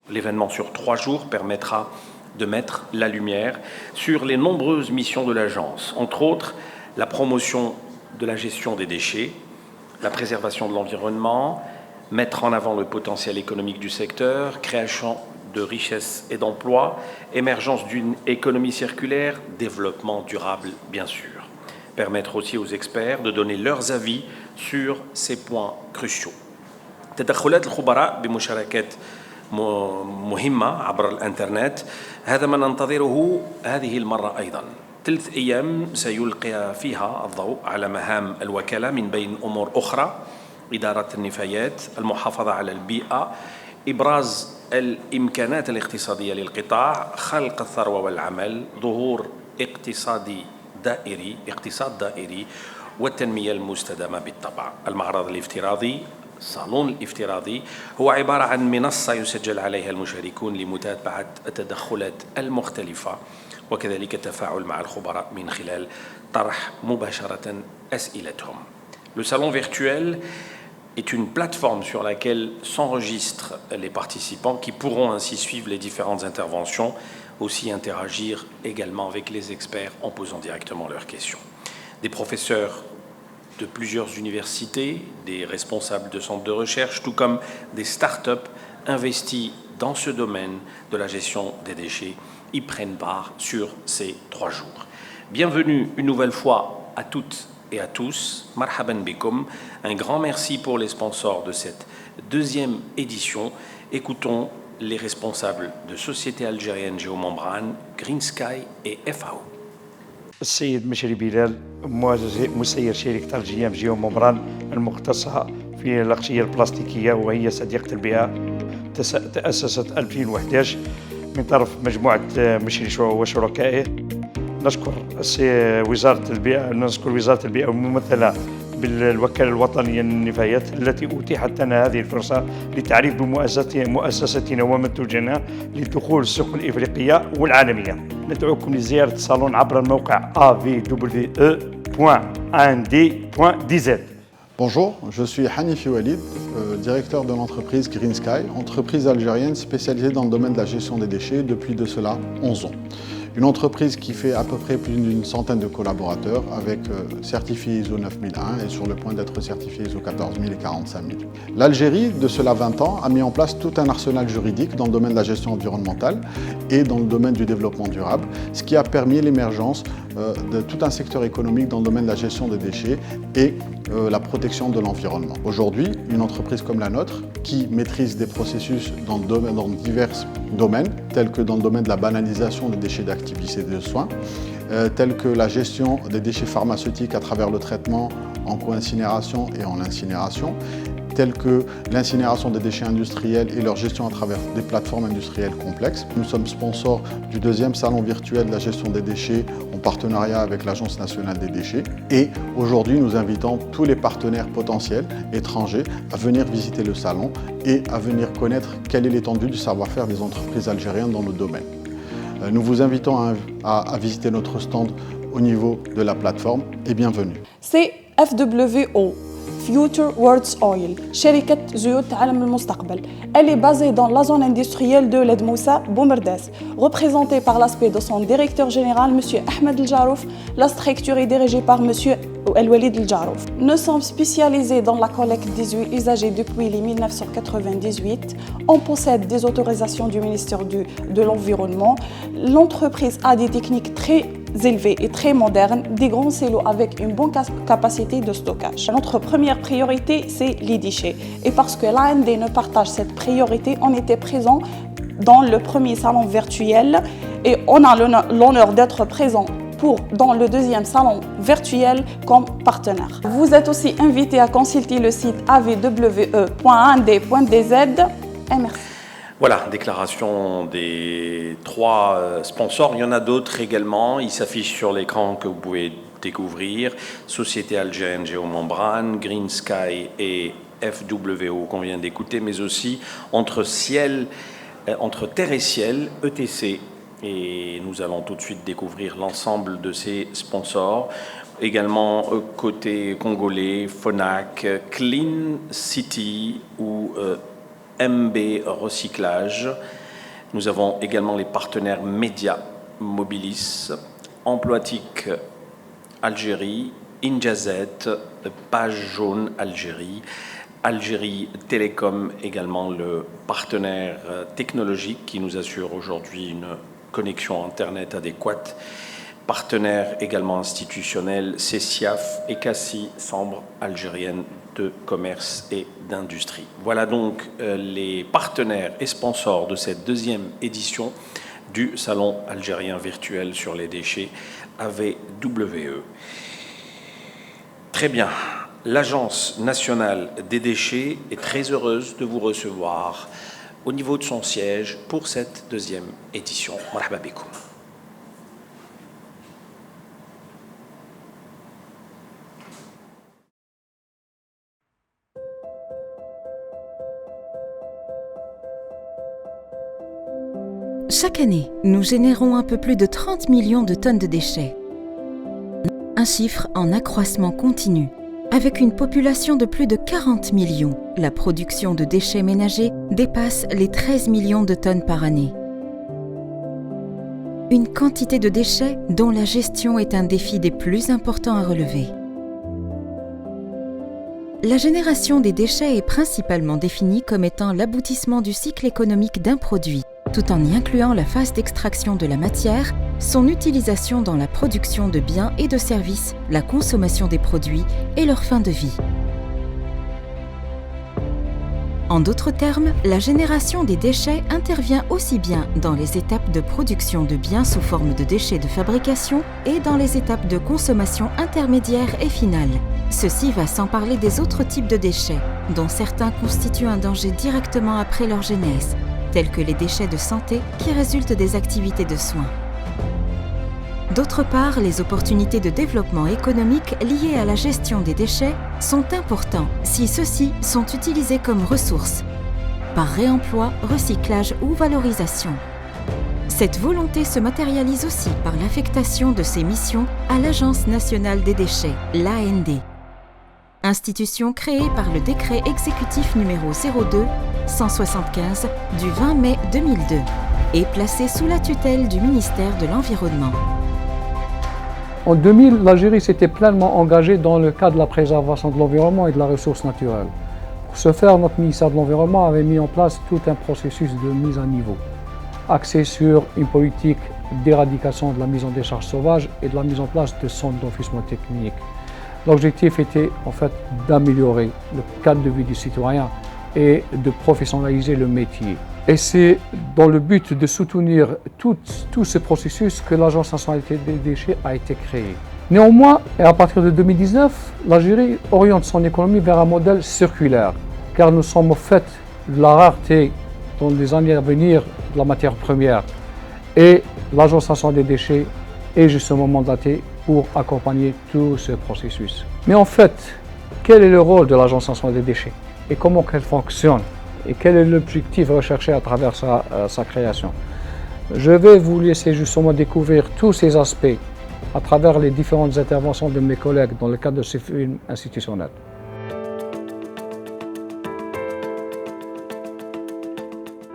L'événement sur 3 jours permettra de mettre la lumière sur les nombreuses missions de l'agence, entre autres la promotion de la gestion des déchets, la préservation de l'environnement, mettre en avant le potentiel économique du secteur, création de richesses et d'emplois, émergence d'une économie circulaire, développement durable bien sûr. Permettre aussi aux experts de donner leurs avis sur ces points cruciaux. تدخلات الخبراء بمشاركات مهمة عبر الإنترنت هذا ما ننتظره هذه المرة أيضاً. 3 أيام سيلقي فيها الضوء على مهام الوكالة من بين أمور أخرى: إدارة النفايات، المحافظة على البيئة، إبراز الإمكانات الاقتصادية للقطاع، خلق الثروة والعمل، ظهور اقتصاد دائري والتنمية المستدامة بالطبع. المعرض الافتراضي الصالون الافتراضي هو عبارة عن منصة يسجل عليها المشاركون لمتابعة التدخلات المختلفة وكذلك التفاعل مع الخبراء من خلال طرح مباشرة أسئلتهم. Le salon virtuel est une plateforme sur laquelle s'enregistrent les participants qui pourront ainsi suivre les différentes interventions, aussi interagir également avec les experts en posant directement leurs questions. Des professeurs de plusieurs universités, des responsables de centres de recherche, tout comme des start-up investis dans ce domaine de la gestion des déchets, y prennent part sur ces 3 jours. Bienvenue une nouvelle fois à toutes et à tous. Marhaban bikum. Un grand merci pour les sponsors de cette 2e édition. Écoutons les responsables de Société Algérienne Géomembrane, Green Sky et FAO. السيد مشري بلال مسير شركة الجيام جيوممبران المختصة في الأغشية البلاستيكية وهي صديقة البيئة. تأسست 2011 من طرف مجموعة مشري وشركائه. نشكر وزارة البيئة الممثلة بالوكالة الوطنية للنفايات التي أتيحت لنا هذه الفرصة للتعريف بمؤسستنا ومنتوجنا لدخول السوق الإفريقية والعالمية. ندعوكم لزيارة الصالون عبر الموقع avwe.1d.dz. Bonjour, je suis Hanifi Walid, directeur de l'entreprise Green Sky, entreprise algérienne spécialisée dans le domaine de la gestion des déchets depuis de cela 11 ans. Une entreprise qui fait à peu près plus d'une centaine de collaborateurs avec certifié ISO 9001 et sur le point d'être certifié ISO 14000 et 45000. L'Algérie, de cela 20 ans, a mis en place tout un arsenal juridique dans le domaine de la gestion environnementale et dans le domaine du développement durable, ce qui a permis l'émergence de tout un secteur économique dans le domaine de la gestion des déchets et la protection de l'environnement. Aujourd'hui, une entreprise comme la nôtre, qui maîtrise des processus dans divers domaines, tels que dans le domaine de la banalisation des déchets d'activité de soins, tels que la gestion des déchets pharmaceutiques à travers le traitement en co-incinération et en incinération, tels que l'incinération des déchets industriels et leur gestion à travers des plateformes industrielles complexes. Nous sommes sponsors du 2e salon virtuel de la gestion des déchets en partenariat avec l'Agence nationale des déchets. Et aujourd'hui, nous invitons tous les partenaires potentiels étrangers à venir visiter le salon et à venir connaître quelle est l'étendue du savoir-faire des entreprises algériennes dans notre domaine. Nous vous invitons à visiter notre stand au niveau de la plateforme et bienvenue. C'est FWO. Future World Oil, شركة زيوت عالم المستقبل. Elle est basée dans la zone industrielle de Led Moussa, Boumerdès, représentée par l'aspect de son directeur général, M. Ahmed El Jarouf. La structure est dirigée par M. El Walid El Jarouf. Nous sommes spécialisés dans la collecte des huiles usagées depuis 1998. On possède des autorisations du ministère de l'Environnement. L'entreprise a des techniques très élevées et très modernes, des grands silos avec une bonne capacité de stockage. Notre première priorité, c'est les déchets. Et parce que l'AND ne partage cette priorité, on était présent dans le premier salon virtuel et on a l'honneur d'être présent dans le 2e salon virtuel comme partenaire. Vous êtes aussi invité à consulter le site avwe.1d.dz et merci. Voilà, déclaration des 3 sponsors. Il y en a d'autres également. Ils s'affichent sur l'écran que vous pouvez découvrir. Société Algérienne Géomembrane, Green Sky et FWO qu'on vient d'écouter, mais aussi entre terre et ciel, ETC. Et nous allons tout de suite découvrir l'ensemble de ces sponsors. Également côté congolais, Fonac, Clean City ou MB Recyclage. Nous avons également les partenaires Média Mobilis, Emploitique Algérie, Injazet, Page Jaune Algérie, Algérie Télécom également le partenaire technologique qui nous assure aujourd'hui une connexion Internet adéquate. Partenaire également institutionnel, CECIAF et CACI, Chambre algérienne de commerce et d'industrie. Voilà donc les partenaires et sponsors de cette deuxième édition du Salon algérien virtuel sur les déchets AVWE. Très bien. L'Agence nationale des déchets est très heureuse de vous recevoir au niveau de son siège pour cette deuxième édition. Marhaba bikoum. Chaque année, nous générons un peu plus de 30 millions de tonnes de déchets. Un chiffre en accroissement continu. Avec une population de plus de 40 millions, la production de déchets ménagers dépasse les 13 millions de tonnes par année. Une quantité de déchets dont la gestion est un défi des plus importants à relever. La génération des déchets est principalement définie comme étant l'aboutissement du cycle économique d'un produit, tout en y incluant la phase d'extraction de la matière, son utilisation dans la production de biens et de services, la consommation des produits et leur fin de vie. En d'autres termes, la génération des déchets intervient aussi bien dans les étapes de production de biens sous forme de déchets de fabrication et dans les étapes de consommation intermédiaire et finale. Ceci va sans parler des autres types de déchets, dont certains constituent un danger directement après leur genèse, tels que les déchets de santé qui résultent des activités de soins. D'autre part, les opportunités de développement économique liées à la gestion des déchets sont importantes si ceux-ci sont utilisés comme ressources, par réemploi, recyclage ou valorisation. Cette volonté se matérialise aussi par l'affectation de ces missions à l'Agence nationale des déchets, l'AND, institution créée par le décret exécutif numéro 02-175 du 20 mai 2002 et placée sous la tutelle du ministère de l'Environnement. En 2000, l'Algérie s'était pleinement engagée dans le cadre de la préservation de l'environnement et de la ressource naturelle. Pour ce faire, notre ministère de l'Environnement avait mis en place tout un processus de mise à niveau, axé sur une politique d'éradication de la mise en décharge sauvage et de la mise en place de centres d'enfouissement technique. L'objectif était en fait d'améliorer le cadre de vie du citoyen et de professionnaliser le métier. Et c'est dans le but de soutenir tout ce processus que l'Agence nationale des déchets a été créée. Néanmoins, et à partir de 2019, l'Algérie oriente son économie vers un modèle circulaire, car nous sommes au fait de la rareté dans les années à venir de la matière première. Et l'Agence nationale des déchets est justement mandatée pour accompagner tout ce processus. Mais en fait, quel est le rôle de l'Agence nationale des déchets et comment elle fonctionne et quel est l'objectif recherché à travers sa création? Je vais vous laisser justement découvrir tous ces aspects à travers les différentes interventions de mes collègues dans le cadre de ce film institutionnel.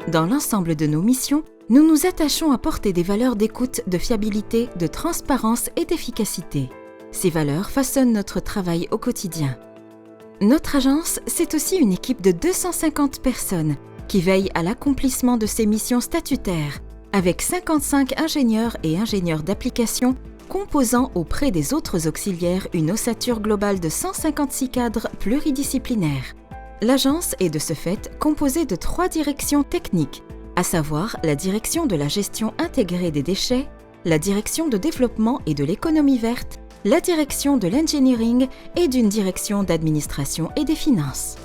Dans l'ensemble de nos missions, nous nous attachons à porter des valeurs d'écoute, de fiabilité, de transparence et d'efficacité. Ces valeurs façonnent notre travail au quotidien. Notre agence, c'est aussi une équipe de 250 personnes qui veille à l'accomplissement de ses missions statutaires, avec 55 ingénieurs et ingénieurs d'application composant auprès des autres auxiliaires une ossature globale de 156 cadres pluridisciplinaires. L'agence est de ce fait composée de 3 directions techniques, à savoir la direction de la gestion intégrée des déchets, la direction de développement et de l'économie verte, la direction de l'engineering et d'une direction d'administration et des finances.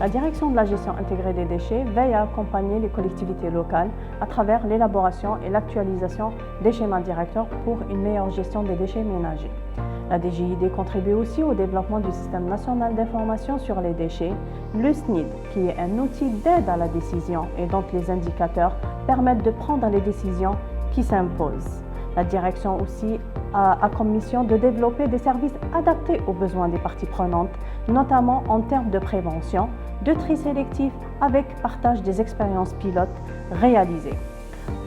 La direction de la gestion intégrée des déchets veille à accompagner les collectivités locales à travers l'élaboration et l'actualisation des schémas directeurs pour une meilleure gestion des déchets ménagers. La DGID contribue aussi au développement du système national d'information sur les déchets, le SNID, qui est un outil d'aide à la décision et dont les indicateurs permettent de prendre les décisions qui s'imposent. La direction aussi a comme mission de développer des services adaptés aux besoins des parties prenantes, notamment en termes de prévention, de tri sélectif avec partage des expériences pilotes réalisées.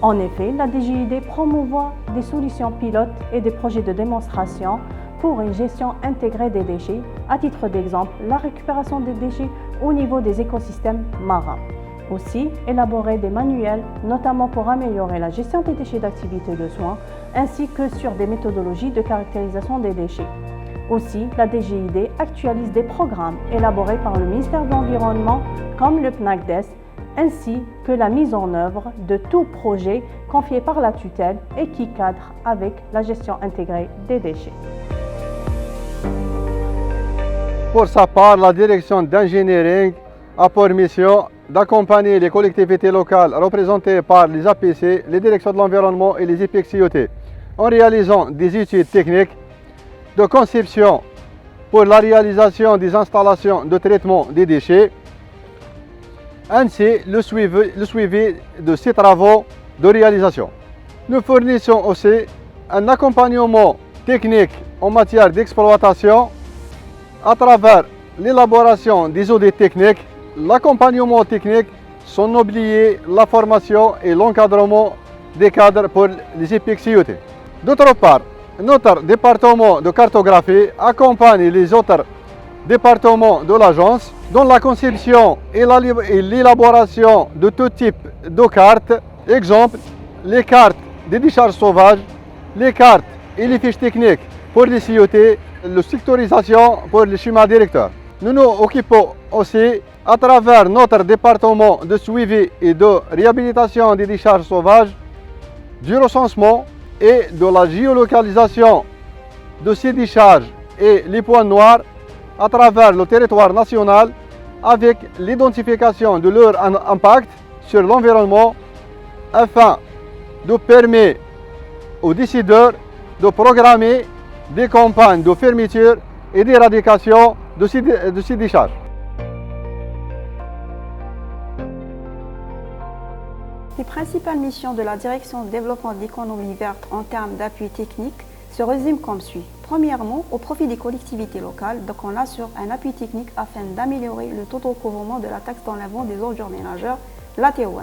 En effet, la DGID promouvoit des solutions pilotes et des projets de démonstration pour une gestion intégrée des déchets, à titre d'exemple, la récupération des déchets au niveau des écosystèmes marins. Aussi, élaborer des manuels, notamment pour améliorer la gestion des déchets d'activité de soins, ainsi que sur des méthodologies de caractérisation des déchets. Aussi, la DGID actualise des programmes élaborés par le ministère de l'Environnement, comme le PNACDES, ainsi que la mise en œuvre de tout projet confié par la tutelle et qui cadre avec la gestion intégrée des déchets. Pour sa part, la direction d'engineering a pour mission d'accompagner les collectivités locales représentées par les APC, les directions de l'environnement et les IPEX-IoT en réalisant des études techniques de conception pour la réalisation des installations de traitement des déchets, ainsi le suivi de ces travaux de réalisation. Nous fournissons aussi un accompagnement technique en matière d'exploitation à travers l'élaboration des audits techniques, l'accompagnement technique, sans oublier la formation et l'encadrement des cadres pour les IPEX-IoT. D'autre part, notre département de cartographie accompagne les autres départements de l'agence dans la conception et l'élaboration de tout type de cartes. Exemple, les cartes des décharges sauvages, les cartes et les fiches techniques pour les CIOT, la sectorisation pour les schémas directeurs. Nous nous occupons aussi, à travers notre département de suivi et de réhabilitation des décharges sauvages, du recensement et de la géolocalisation de ces décharges et les points noirs à travers le territoire national avec l'identification de leur impact sur l'environnement afin de permettre aux décideurs de programmer des campagnes de fermeture et d'éradication de ces décharges. Les principales missions de la Direction de développement de l'économie verte en termes d'appui technique se résument comme suit. Premièrement, au profit des collectivités locales, donc on assure un appui technique afin d'améliorer le taux de recouvrement de la taxe d'enlèvement des ordures ménagères, la TOM.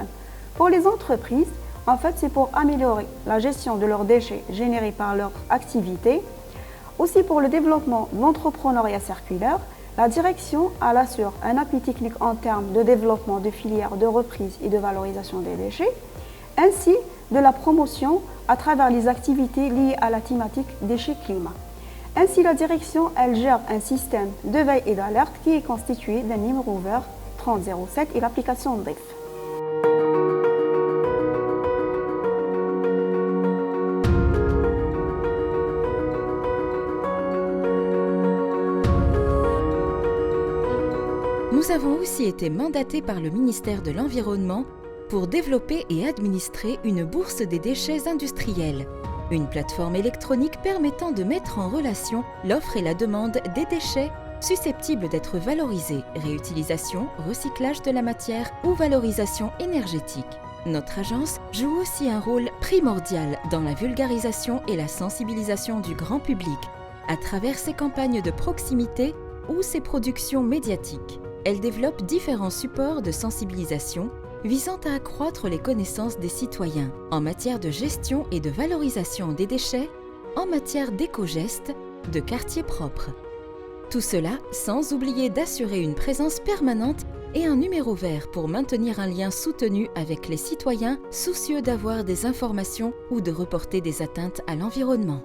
Pour les entreprises, en fait, c'est pour améliorer la gestion de leurs déchets générés par leur activité. Aussi pour le développement de l'entrepreneuriat circulaire, la direction assure un appui technique en termes de développement de filières de reprise et de valorisation des déchets, ainsi de la promotion à travers les activités liées à la thématique déchets-climat. Ainsi, la direction, elle gère un système de veille et d'alerte qui est constitué d'un numéro vert 3007 et l'application DRIF. Nous avons aussi été mandatés par le ministère de l'Environnement pour développer et administrer une bourse des déchets industriels, une plateforme électronique permettant de mettre en relation l'offre et la demande des déchets susceptibles d'être valorisés, réutilisation, recyclage de la matière ou valorisation énergétique. Notre agence joue aussi un rôle primordial dans la vulgarisation et la sensibilisation du grand public à travers ses campagnes de proximité ou ses productions médiatiques. Elle développe différents supports de sensibilisation visant à accroître les connaissances des citoyens en matière de gestion et de valorisation des déchets, en matière d'éco-gestes, de quartiers propres. Tout cela sans oublier d'assurer une présence permanente et un numéro vert pour maintenir un lien soutenu avec les citoyens soucieux d'avoir des informations ou de reporter des atteintes à l'environnement.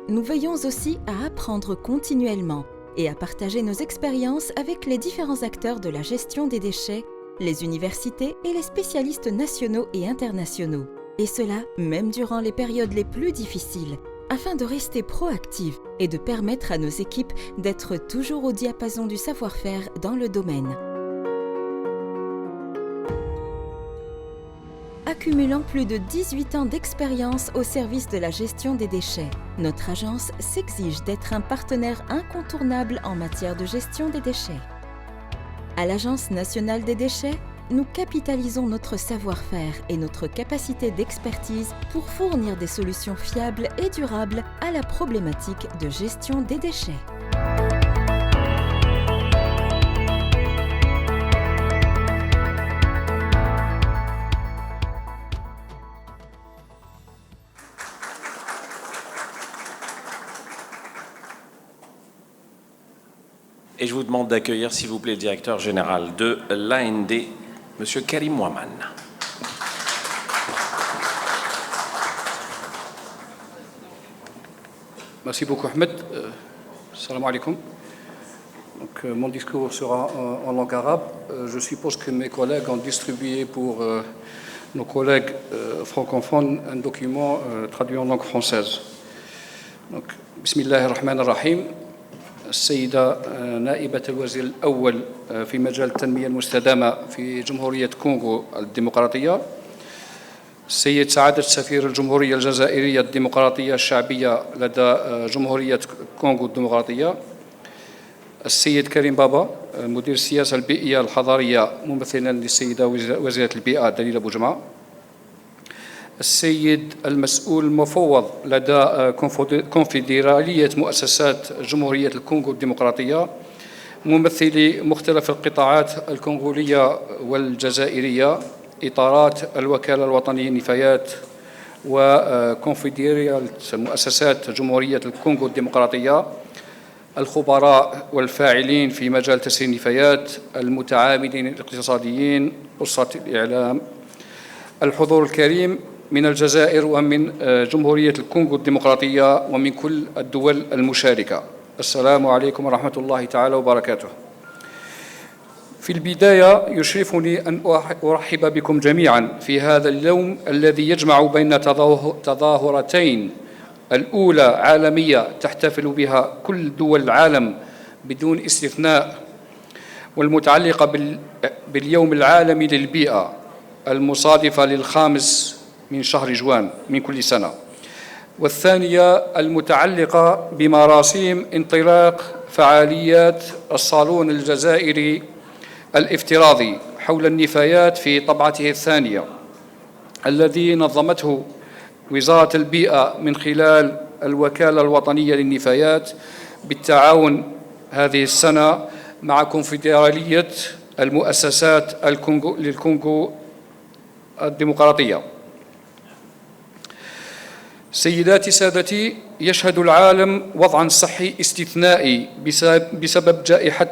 Nous veillons aussi à apprendre continuellement et à partager nos expériences avec les différents acteurs de la gestion des déchets, les universités et les spécialistes nationaux et internationaux. Et cela, même durant les périodes les plus difficiles, afin de rester proactifs et de permettre à nos équipes d'être toujours au diapason du savoir-faire dans le domaine. Accumulant plus de 18 ans d'expérience au service de la gestion des déchets, notre agence s'exige d'être un partenaire incontournable en matière de gestion des déchets. À l'Agence nationale des déchets, nous capitalisons notre savoir-faire et notre capacité d'expertise pour fournir des solutions fiables et durables à la problématique de gestion des déchets. Et je vous demande d'accueillir, s'il vous plaît, le directeur général de l'AND, M. Karim Ouaman. Merci beaucoup, Ahmed. Salam alaikum. Donc, mon discours sera en langue arabe. Je suppose que mes collègues ont distribué pour nos collègues francophones un document traduit en langue française. Donc, Bismillah ar-Rahman ar-Rahim. السيدة نائبة الوزير الأول في مجال التنمية المستدامة في جمهورية كونغو الديمقراطية، السيد سعادة سفير الجمهورية الجزائرية الديمقراطية الشعبية لدى جمهورية كونغو الديمقراطية، السيد كريم بابا مدير السياسة البيئية الحضارية ممثلا للسيدة وزيرة البيئة دليل أبو جمعة، السيد المسؤول المفوض لدى كونفدرالية مؤسسات جمهورية الكونغو الديمقراطية ممثلي مختلف القطاعات الكونغولية والجزائرية، إطارات الوكالة الوطنية للنفايات وكونفدرالية مؤسسات جمهورية الكونغو الديمقراطية، الخبراء والفاعلين في مجال تسيير النفايات، المتعاملين الاقتصاديين، أسرة الإعلام، الحضور الكريم من الجزائر ومن جمهورية الكونغو الديمقراطية ومن كل الدول المشاركة. السلام عليكم ورحمة الله تعالى وبركاته. في البداية يشرفني أن أرحب بكم جميعا في هذا اليوم الذي يجمع بين تظاهرتين، الأولى عالمية تحتفل بها كل دول العالم بدون استثناء، والمتعلقة باليوم العالمي للبيئة المصادفة للخامس من شهر جوان من كل سنة، والثانية المتعلقة بمراسيم انطلاق فعاليات الصالون الجزائري الافتراضي حول النفايات في طبعته الثانية، الذي نظمته وزارة البيئة من خلال الوكالة الوطنية للنفايات بالتعاون هذه السنة مع كونفدرالية المؤسسات للكونغو الديمقراطية. سيداتي سادتي، يشهد العالم وضعا صحي استثنائي بسبب جائحة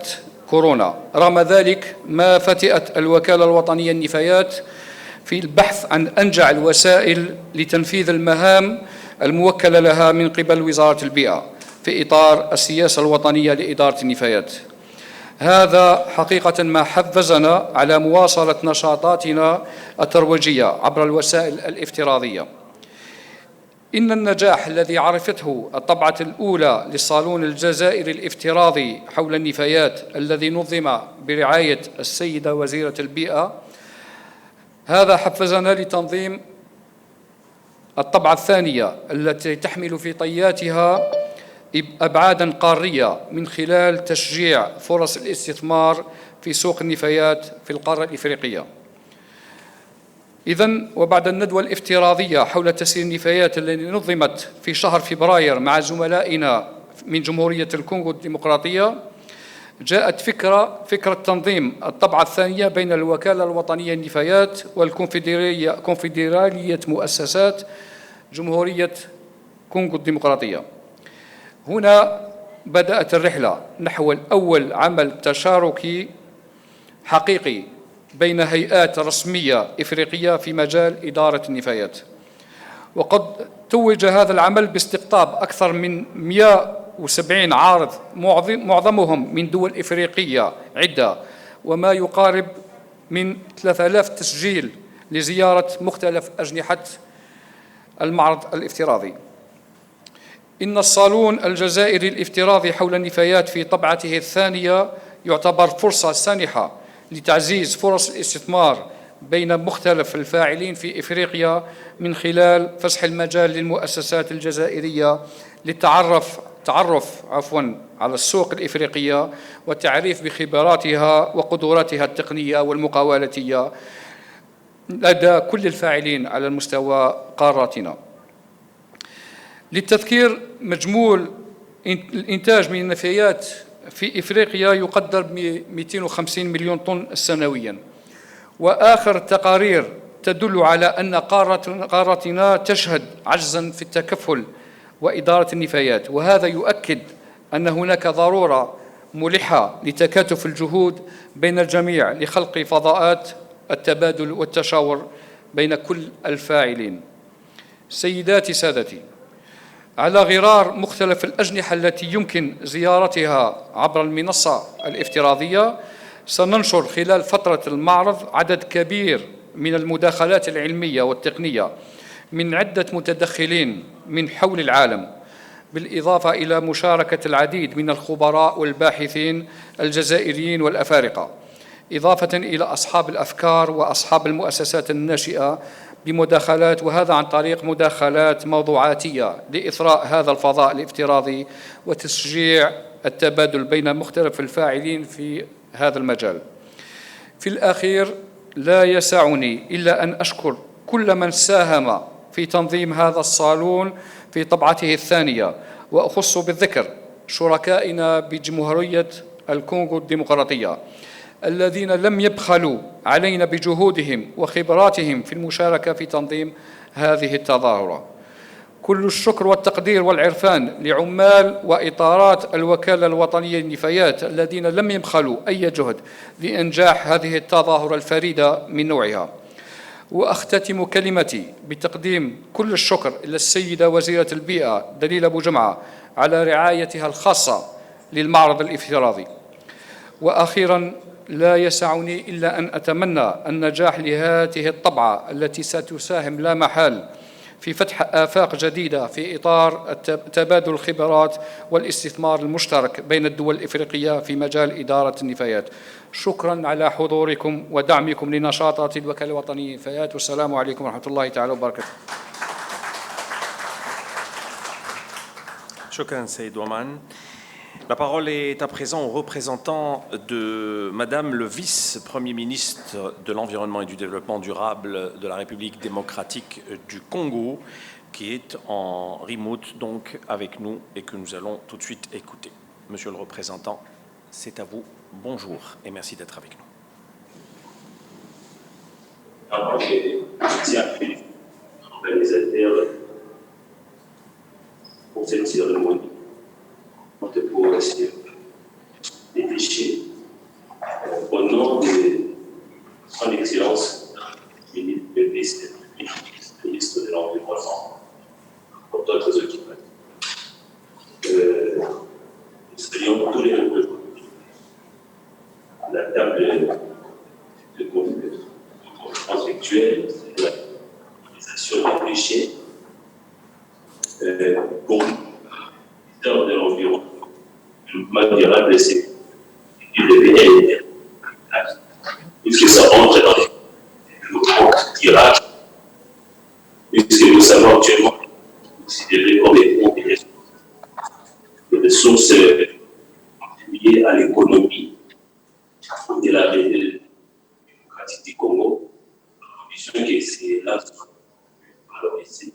كورونا. رغم ذلك ما فتئت الوكالة الوطنية للنفايات في البحث عن أنجع الوسائل لتنفيذ المهام الموكلة لها من قبل وزارة البيئة في إطار السياسة الوطنية لإدارة النفايات. هذا حقيقة ما حفزنا على مواصلة نشاطاتنا الترويجية عبر الوسائل الافتراضية. إن النجاح الذي عرفته الطبعة الأولى للصالون الجزائري الافتراضي حول النفايات الذي نظم برعاية السيدة وزيرة البيئة، هذا حفزنا لتنظيم الطبعة الثانية التي تحمل في طياتها أبعاداً قارية من خلال تشجيع فرص الاستثمار في سوق النفايات في القارة الإفريقية. إذن وبعد الندوة الافتراضية حول تسيير النفايات التي نظمت في شهر فبراير مع زملائنا من جمهورية الكونغو الديمقراطية، جاءت فكرة تنظيم الطبعة الثانية بين الوكالة الوطنية للنفايات والكونفدرالية مؤسسات جمهورية كونغو الديمقراطية. هنا بدأت الرحلة نحو الأول عمل تشاركي حقيقي بين هيئات رسمية إفريقية في مجال إدارة النفايات، وقد توج هذا العمل باستقطاب أكثر من 170 عارض معظمهم من دول إفريقية عدة، وما يقارب من 3000 تسجيل لزيارة مختلف أجنحة المعرض الافتراضي. إن الصالون الجزائري الافتراضي حول النفايات في طبعته الثانية يعتبر فرصة سانحة لتعزيز فرص الاستثمار بين مختلف الفاعلين في إفريقيا من خلال فسح المجال للمؤسسات الجزائرية للتعرف على السوق الإفريقية والتعريف بخبراتها وقدراتها التقنية والمقاولاتية لدى كل الفاعلين على المستوى قاراتنا. للتذكير، مجمول الإنتاج من النفايات في إفريقيا يقدر ب 250 مليون طن سنويا، وآخر التقارير تدل على أن قارتنا تشهد عجزا في التكفل وإدارة النفايات، وهذا يؤكد أن هناك ضرورة ملحة لتكاتف الجهود بين الجميع لخلق فضاءات التبادل والتشاور بين كل الفاعلين. سيداتي سادتي، على غرار مختلف الأجنحة التي يمكن زيارتها عبر المنصة الافتراضية، سننشر خلال فترة المعرض عدد كبير من المداخلات العلمية والتقنية من عدة متدخلين من حول العالم، بالإضافة إلى مشاركة العديد من الخبراء والباحثين الجزائريين والأفارقة، إضافة إلى أصحاب الأفكار وأصحاب المؤسسات الناشئة بمداخلات، وهذا عن طريق مداخلات موضوعاتية لإثراء هذا الفضاء الافتراضي وتشجيع التبادل بين مختلف الفاعلين في هذا المجال. في الأخير، لا يسعني إلا أن أشكر كل من ساهم في تنظيم هذا الصالون في طبعته الثانية، وأخص بالذكر شركائنا بجمهورية الكونغو الديمقراطية الذين لم يبخلوا علينا بجهودهم وخبراتهم في المشاركة في تنظيم هذه التظاهرة. كل الشكر والتقدير والعرفان لعمال وإطارات الوكالة الوطنية للنفايات الذين لم يبخلوا أي جهد لإنجاح هذه التظاهرة الفريدة من نوعها. وأختتم كلمتي بتقديم كل الشكر إلى السيدة وزيرة البيئة دليل أبو جمعة على رعايتها الخاصة للمعرض الافتراضي. وأخيراً، لا يسعني إلا أن أتمنى النجاح لهذه الطبعة التي ستساهم لا محال في فتح آفاق جديدة في إطار تبادل الخبرات والاستثمار المشترك بين الدول الإفريقية في مجال إدارة النفايات. شكرا على حضوركم ودعمكم لنشاطات الوكالة الوطنية للنفايات، والسلام عليكم ورحمة الله تعالى وبركاته. شكرا سيد ومان. La parole est à présent au représentant de Madame le vice-premier ministre de l'Environnement et du Développement durable de la République démocratique du Congo, qui est en remote donc avec nous et que nous allons tout de suite écouter. Monsieur le représentant, c'est à vous. Bonjour et merci d'être avec nous. Je tiens à féliciter l'organisateur pour cette cérémonie pour des déchets. Au nom de son Excellence, ministre de l'Environnement, pour d'autres occupants. Nous saluons tous les représentants à la table de conférence virtuelle de l'organisation des déchets. Pour le de l'environnement, le développement durable, c'est du devenir puisque ça entre dans les développements durables, puisque nous savons actuellement considérés comme des ressources liées à l'économie de la République démocratique du Congo, en vision que c'est là valorisé.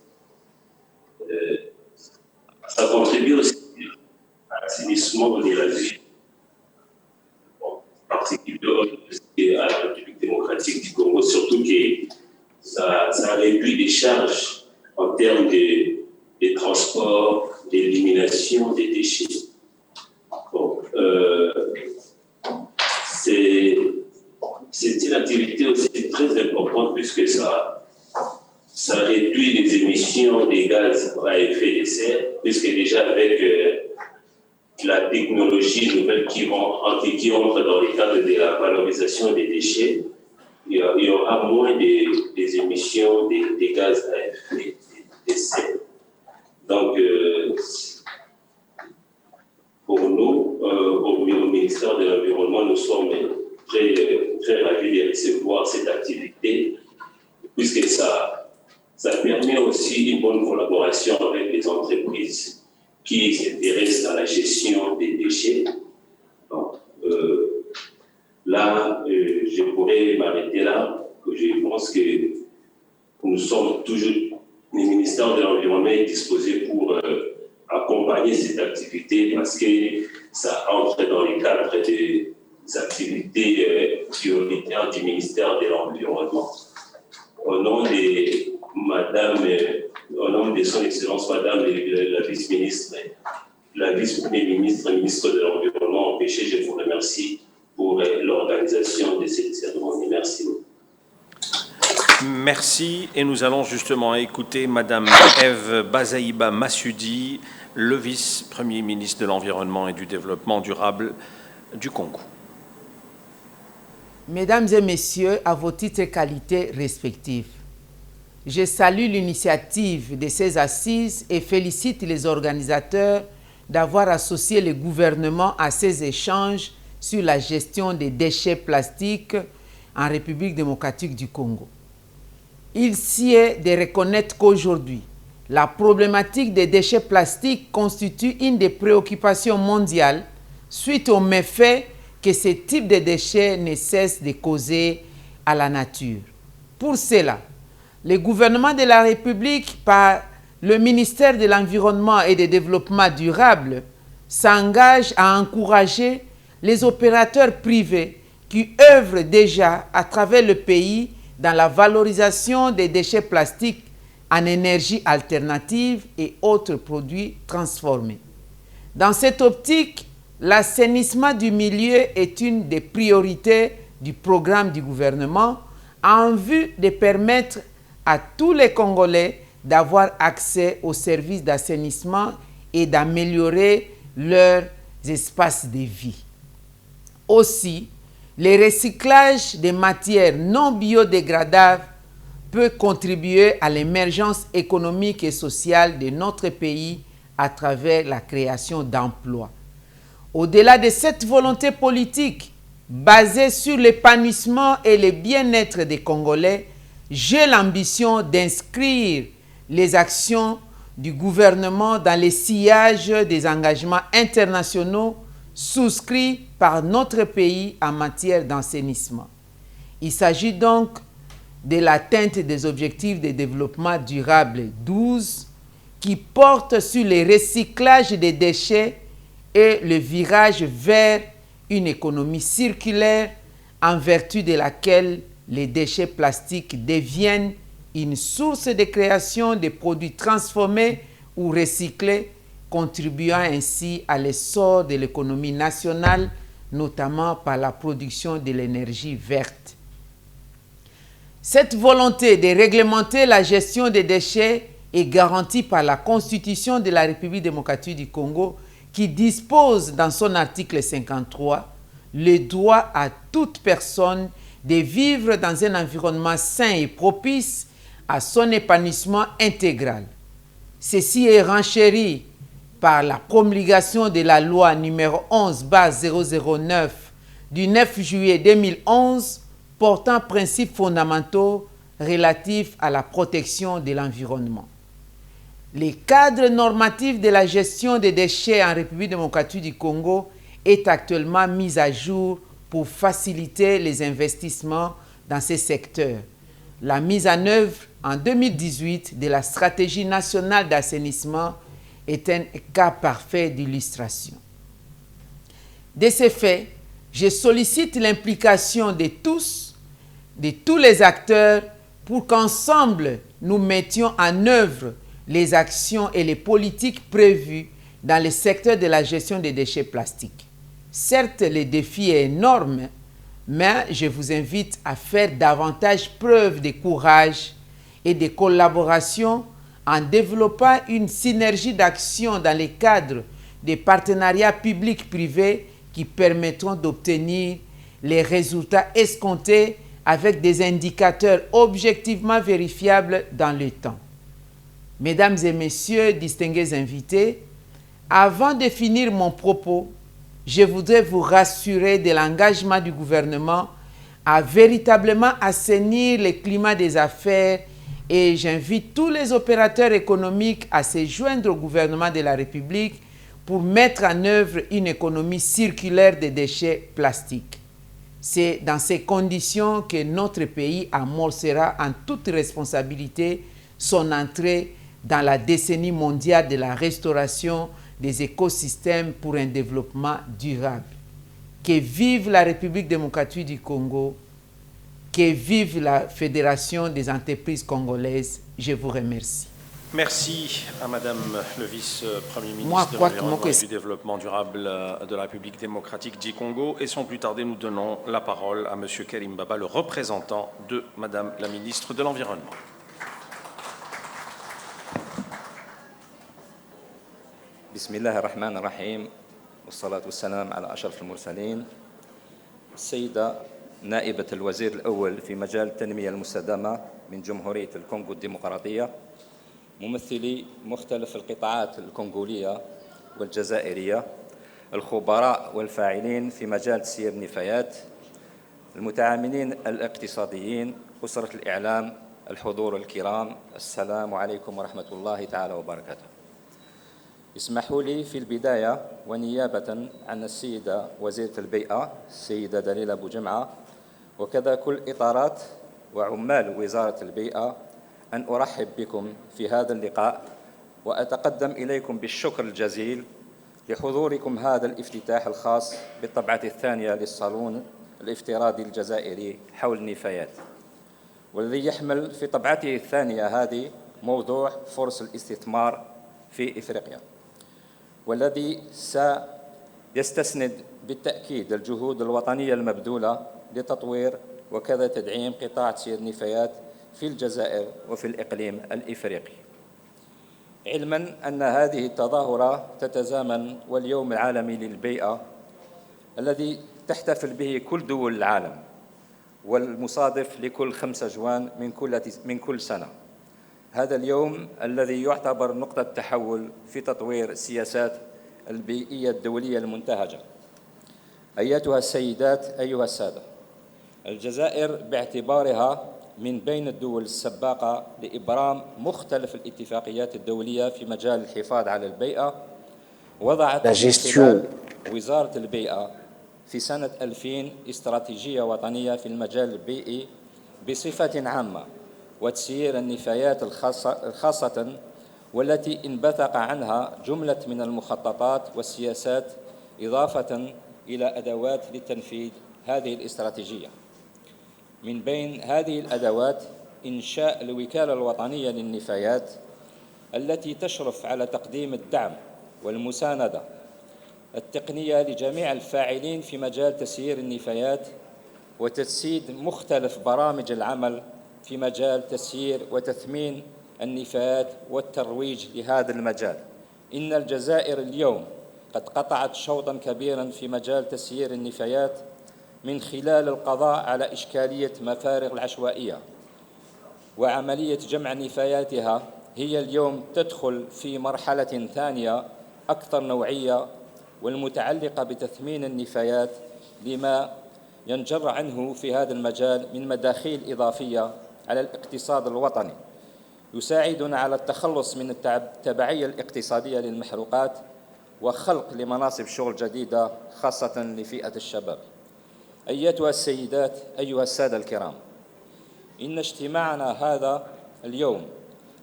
Ça contribue aussi à l'assainissement de la vie, en particulier à la République démocratique du Congo, surtout que ça réduit les charges en termes de transport, d'élimination des déchets. Bon, c'est une activité aussi très importante puisque ça réduit les émissions des gaz à effet de serre, puisque déjà avec la technologie nouvelle qui entre dans le cadre de la valorisation des déchets, il y aura moins des émissions des gaz à effet de serre. Donc, pour nous, au ministère de l'Environnement, nous sommes très, très ravis de recevoir cette activité, puisque ça permet aussi une bonne collaboration avec les entreprises qui s'intéressent à la gestion des déchets. Donc, là, je pourrais m'arrêter là. Je pense que nous sommes toujours, le ministère de l'Environnement est disposé pour accompagner cette activité parce que ça entre dans les cadres des activités prioritaires du ministère de l'Environnement. Au nom de son Excellence Madame la vice-ministre, la vice-premier ministre, ministre de l'Environnement, empêché. Je vous remercie pour l'organisation de cette cérémonie. Merci beaucoup. Merci, et nous allons justement écouter Madame Eve Bazaïba Massoudi, le vice-premier ministre de l'Environnement et du Développement durable du Congo. Mesdames et messieurs, à vos titres et qualités respectifs, je salue l'initiative de ces assises et félicite les organisateurs d'avoir associé le gouvernement à ces échanges sur la gestion des déchets plastiques en République démocratique du Congo. Il sied de reconnaître qu'aujourd'hui, la problématique des déchets plastiques constitue une des préoccupations mondiales suite aux méfaits que ce type de déchets ne cesse de causer à la nature. Pour cela, le gouvernement de la République, par le ministère de l'Environnement et du Développement durable, s'engage à encourager les opérateurs privés qui œuvrent déjà à travers le pays dans la valorisation des déchets plastiques en énergie alternative et autres produits transformés. Dans cette optique, l'assainissement du milieu est une des priorités du programme du gouvernement en vue de permettre à tous les Congolais d'avoir accès aux services d'assainissement et d'améliorer leurs espaces de vie. Aussi, le recyclage des matières non biodégradables peut contribuer à l'émergence économique et sociale de notre pays à travers la création d'emplois. Au-delà de cette volonté politique basée sur l'épanouissement et le bien-être des Congolais, j'ai l'ambition d'inscrire les actions du gouvernement dans le sillage des engagements internationaux souscrits par notre pays en matière d'assainissement. Il s'agit donc de l'atteinte des objectifs de développement durable 12 qui portent sur le recyclage des déchets et le virage vers une économie circulaire en vertu de laquelle les déchets plastiques deviennent une source de création de produits transformés ou recyclés, contribuant ainsi à l'essor de l'économie nationale, notamment par la production de l'énergie verte. Cette volonté de réglementer la gestion des déchets est garantie par la Constitution de la République démocratique du Congo qui dispose dans son article 53 le droit à toute personne de vivre dans un environnement sain et propice à son épanouissement intégral. Ceci est renchéri par la promulgation de la loi numéro 11/009 du 9 juillet 2011 portant principes fondamentaux relatifs à la protection de l'environnement. Le cadre normatif de la gestion des déchets en République démocratique du Congo est actuellement mis à jour pour faciliter les investissements dans ces secteurs. La mise en œuvre en 2018 de la stratégie nationale d'assainissement est un cas parfait d'illustration. De ce fait, je sollicite l'implication de tous les acteurs pour qu'ensemble nous mettions en œuvre les actions et les politiques prévues dans le secteur de la gestion des déchets plastiques. Certes, le défi est énorme, mais je vous invite à faire davantage preuve de courage et de collaboration en développant une synergie d'action dans le cadre des partenariats publics-privés qui permettront d'obtenir les résultats escomptés avec des indicateurs objectivement vérifiables dans le temps. Mesdames et messieurs, distingués invités, avant de finir mon propos, je voudrais vous rassurer de l'engagement du gouvernement à véritablement assainir le climat des affaires et j'invite tous les opérateurs économiques à se joindre au gouvernement de la République pour mettre en œuvre une économie circulaire des déchets plastiques. C'est dans ces conditions que notre pays amorcera en toute responsabilité son entrée dans la décennie mondiale de la restauration des écosystèmes pour un développement durable. Que vive la République démocratique du Congo, que vive la Fédération des entreprises congolaises. Je vous remercie. Merci à Madame le vice-premier Moi, ministre de quoi que l'Environnement mon et du Développement durable de la République démocratique du Congo. Et sans plus tarder, nous donnons la parole à Monsieur Karim Baba, le représentant de Madame la ministre de l'Environnement. بسم الله الرحمن الرحيم والصلاة والسلام على أشرف المرسلين. السيدة نائبة الوزير الأول في مجال التنمية المستدامة من جمهورية الكونغو الديمقراطية، ممثلي مختلف القطاعات الكونغولية والجزائرية، الخبراء والفاعلين في مجال تسيير النفايات، المتعاملين الاقتصاديين، أسرة الإعلام، الحضور الكرام، السلام عليكم ورحمة الله تعالى وبركاته. اسمحوا لي في البداية ونيابة عن السيدة وزيرة البيئة السيدة دليلة بوجمعة وكذا كل إطارات وعمال وزارة البيئة أن أرحب بكم في هذا اللقاء وأتقدم إليكم بالشكر الجزيل لحضوركم هذا الافتتاح الخاص بالطبعة الثانية للصالون الافتراضي الجزائري حول النفايات، والذي يحمل في طبعته الثانية هذه موضوع فرص الاستثمار في إفريقيا، والذي سيستسند بالتأكيد الجهود الوطنية المبذولة لتطوير وكذا تدعيم قطاع تسيير النفايات في الجزائر وفي الإقليم الإفريقي، علما أن هذه التظاهرة تتزامن واليوم العالمي للبيئة الذي تحتفل به كل دول العالم والمصادف لكل 5 جوان من كل سنة. هذا اليوم الذي يعتبر نقطة تحول في تطوير السياسات البيئية الدولية المنتهجة. أيتها السيدات أيها السادة، الجزائر باعتبارها من بين الدول السباقة لإبرام مختلف الاتفاقيات الدولية في مجال الحفاظ على البيئة وضعت خلال وزارة البيئة في سنة 2000 استراتيجية وطنية في المجال البيئي بصفة عامة وتسيير النفايات الخاصة، والتي انبثق عنها جملة من المخططات والسياسات إضافة إلى أدوات لتنفيذ هذه الاستراتيجية. من بين هذه الأدوات إنشاء الوكالة الوطنية للنفايات التي تشرف على تقديم الدعم والمساندة التقنية لجميع الفاعلين في مجال تسيير النفايات وتجسيد مختلف برامج العمل في مجال تسيير وتثمين النفايات والترويج لهذا المجال. إن الجزائر اليوم قد قطعت شوطاً كبيراً في مجال تسيير النفايات من خلال القضاء على إشكالية مفارغ العشوائية، وعملية جمع نفاياتها هي اليوم تدخل في مرحلة ثانية أكثر نوعية والمتعلقة بتثمين النفايات لما ينجر عنه في هذا المجال من مداخيل إضافية على الاقتصاد الوطني يساعدنا على التخلص من التبعية الاقتصادية للمحروقات وخلق لمناصب شغل جديدة خاصة لفئة الشباب. أيتها السيدات أيها السادة الكرام، إن اجتماعنا هذا اليوم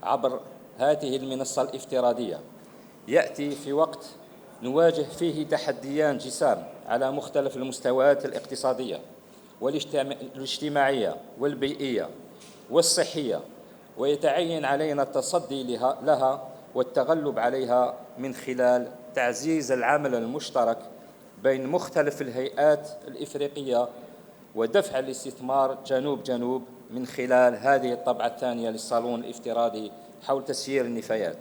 عبر هذه المنصة الافتراضية يأتي في وقت نواجه فيه تحديان جسام على مختلف المستويات الاقتصادية والاجتماعية والبيئية والصحية، ويتعين علينا التصدي لها والتغلب عليها من خلال تعزيز العمل المشترك بين مختلف الهيئات الإفريقية ودفع الاستثمار جنوب من خلال هذه الطبعة الثانية للصالون الافتراضي حول تسيير النفايات،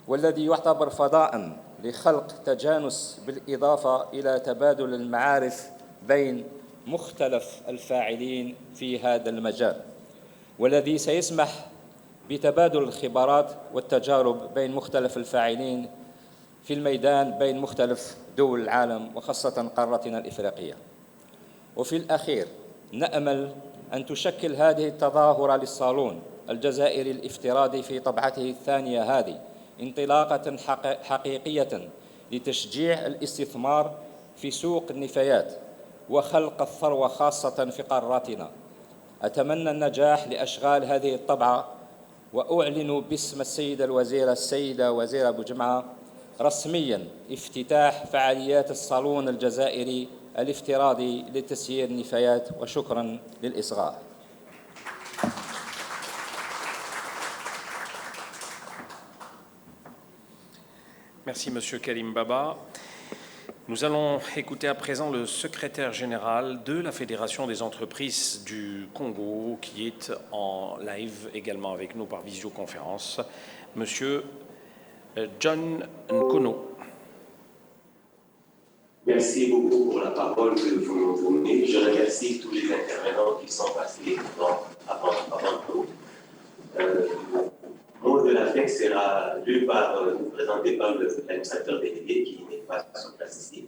والذي يعتبر فضاء لخلق تجانس بالإضافة إلى تبادل المعارف بين مختلف الفاعلين في هذا المجال، والذي سيسمح بتبادل الخبرات والتجارب بين مختلف الفاعلين في الميدان بين مختلف دول العالم وخاصة قارتنا الإفريقية. وفي الأخير نأمل أن تشكل هذه التظاهرة للصالون الجزائري الافتراضي في طبعته الثانية هذه انطلاقة حقيقية لتشجيع الاستثمار في سوق النفايات وخلق الثروة خاصة في قاراتنا. أتمنى النجاح لأشغال هذه الطبعة، وأعلن باسم السيدة وزيرة بوجمعة رسمياً افتتاح فعاليات الصالون الجزائري الافتراضي لتسيير النفايات، وشكراً للإصغاء. Merci, Monsieur Karim Baba. Nous allons écouter à présent le secrétaire général de la Fédération des entreprises du Congo, qui est en live également avec nous par visioconférence, Monsieur John Nkono. Merci beaucoup pour la parole que vous nous donnez. Je remercie tous les intervenants qui sont passés avant nous. Le mot de la fin sera lu présenté par l'administrateur délégué qui n'est pas sur place ici,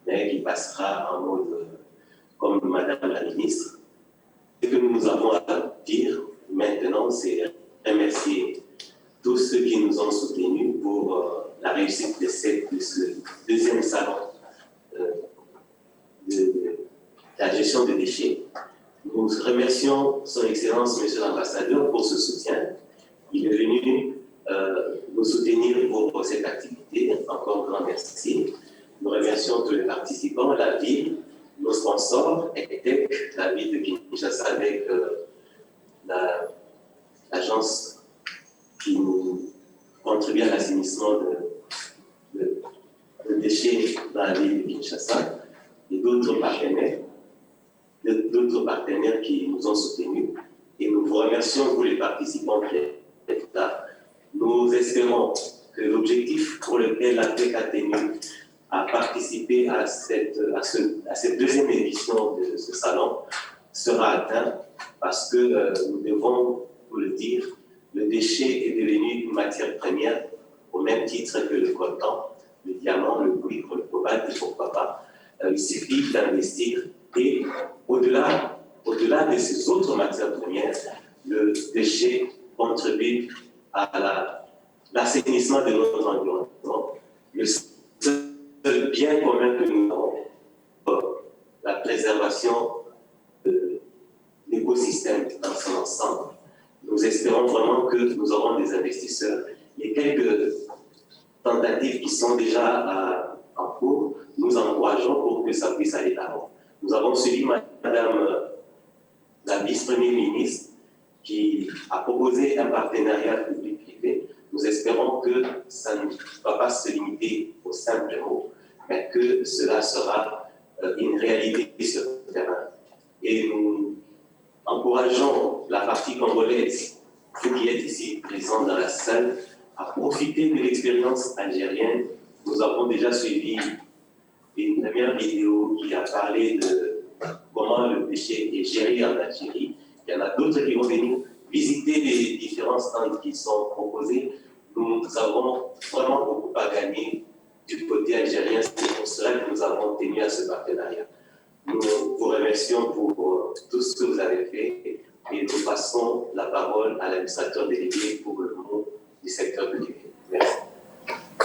mais qui passera en mode comme Madame la ministre. Ce que nous avons à dire maintenant, c'est remercier tous ceux qui nous ont soutenus pour la réussite de ce deuxième salon de la gestion des déchets. Nous remercions Son Excellence, Monsieur l'Ambassadeur, pour ce soutien. Il est venu nous soutenir pour cette activité. Encore grand merci. Nous remercions tous les participants, la ville, nos sponsors, ETEC, la ville de Kinshasa avec l'agence qui nous contribue à l'assainissement de déchets dans la ville de Kinshasa et d'autres partenaires qui nous ont soutenus. Et nous vous remercions, vous les participants qui êtes là. Nous espérons que l'objectif pour lequel la PEC a tenu à participer à cette deuxième édition de ce salon sera atteint parce que nous devons vous le dire, le déchet est devenu une matière première au même titre que le coltan, le diamant, le cuivre, le cobalt et pourquoi pas. Il suffit d'investir et au-delà de ces autres matières premières, le déchet contribue à l'assainissement de notre environnement. Le seul bien commun que nous avons, la préservation de l'écosystème dans son ensemble. Nous espérons vraiment que nous aurons des investisseurs. Les quelques tentatives qui sont déjà en cours, nous encourageons pour que ça puisse aller d'avant. Nous avons suivi Madame la vice-première ministre qui a proposé un partenariat public-privé. Nous espérons que ça ne va pas se limiter au simple mot, mais que cela sera une réalité sur le terrain. Et nous encourageons la partie congolaise, vous qui êtes ici présents dans la salle, à profiter de l'expérience algérienne. Nous avons déjà suivi une première vidéo qui a parlé de comment le déchet est géré en Algérie. Il y en a d'autres qui vont venir visiter les différents stands qui sont proposés. Nous avons vraiment beaucoup à gagner du côté algérien. C'est pour cela que nous avons tenu à ce partenariat. Nous vous remercions pour tout ce que vous avez fait et nous passons la parole à l'administrateur délégué pour le mot du secteur privé. Merci.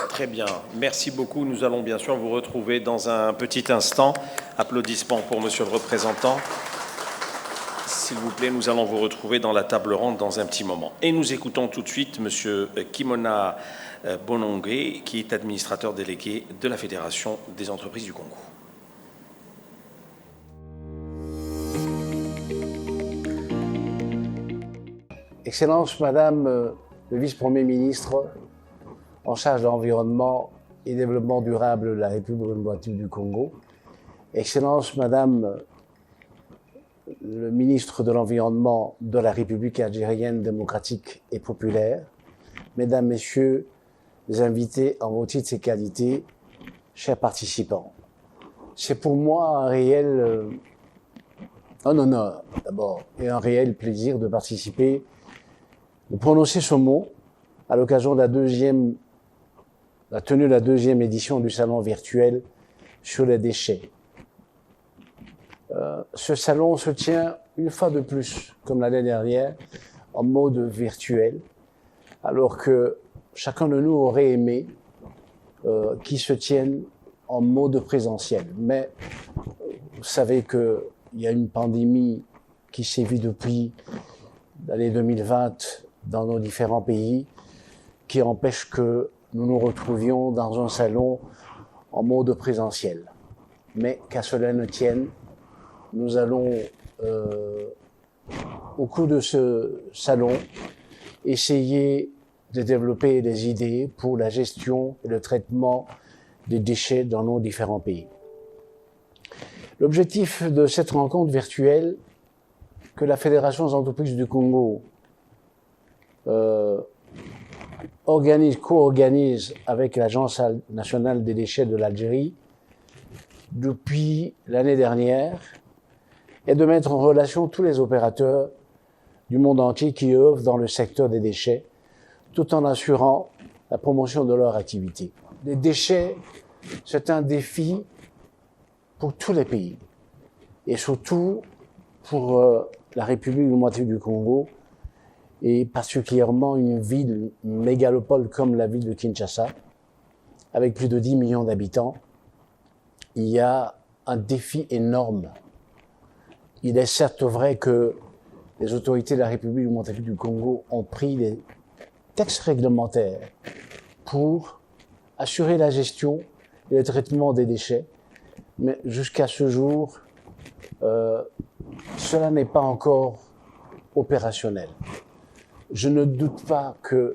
Très bien, merci beaucoup. Nous allons bien sûr vous retrouver dans un petit instant. Applaudissements pour Monsieur le représentant. S'il vous plaît, nous allons vous retrouver dans la table ronde dans un petit moment. Et nous écoutons tout de suite Monsieur Kimona Bonongé, qui est administrateur délégué de la Fédération des entreprises du Congo. Excellence, Madame le vice-premier ministre en charge de l'environnement et développement durable de la République démocratique du Congo, Excellence, Madame le ministre de l'Environnement de la République algérienne démocratique et populaire, Mesdames, Messieurs les invités en vos titres et qualités, chers participants. C'est pour moi un réel honneur d'abord et un réel plaisir de participer, de prononcer ce mot à l'occasion de la tenue de la deuxième édition du salon virtuel sur les déchets. Ce salon se tient une fois de plus, comme l'année dernière, en mode virtuel, alors que chacun de nous aurait aimé qu'il se tienne en mode présentiel. Mais vous savez qu'il y a une pandémie qui sévit depuis l'année 2020 dans nos différents pays, qui empêche que nous nous retrouvions dans un salon en mode présentiel. Mais qu'à cela ne tienne, nous allons, au cours de ce salon, essayer de développer des idées pour la gestion et le traitement des déchets dans nos différents pays. L'objectif de cette rencontre virtuelle que la Fédération des entreprises du Congo co-organise avec l'Agence nationale des déchets de l'Algérie depuis l'année dernière est de mettre en relation tous les opérateurs du monde entier qui œuvrent dans le secteur des déchets, tout en assurant la promotion de leur activité. Les déchets, c'est un défi pour tous les pays, et surtout pour la République démocratique du Congo, et particulièrement une ville, une mégalopole comme la ville de Kinshasa, avec plus de 10 millions d'habitants. Il y a un défi énorme. Il est certes vrai que les autorités de la République démocratique du Congo ont pris des textes réglementaires pour assurer la gestion et le traitement des déchets, mais jusqu'à ce jour, cela n'est pas encore opérationnel. Je ne doute pas que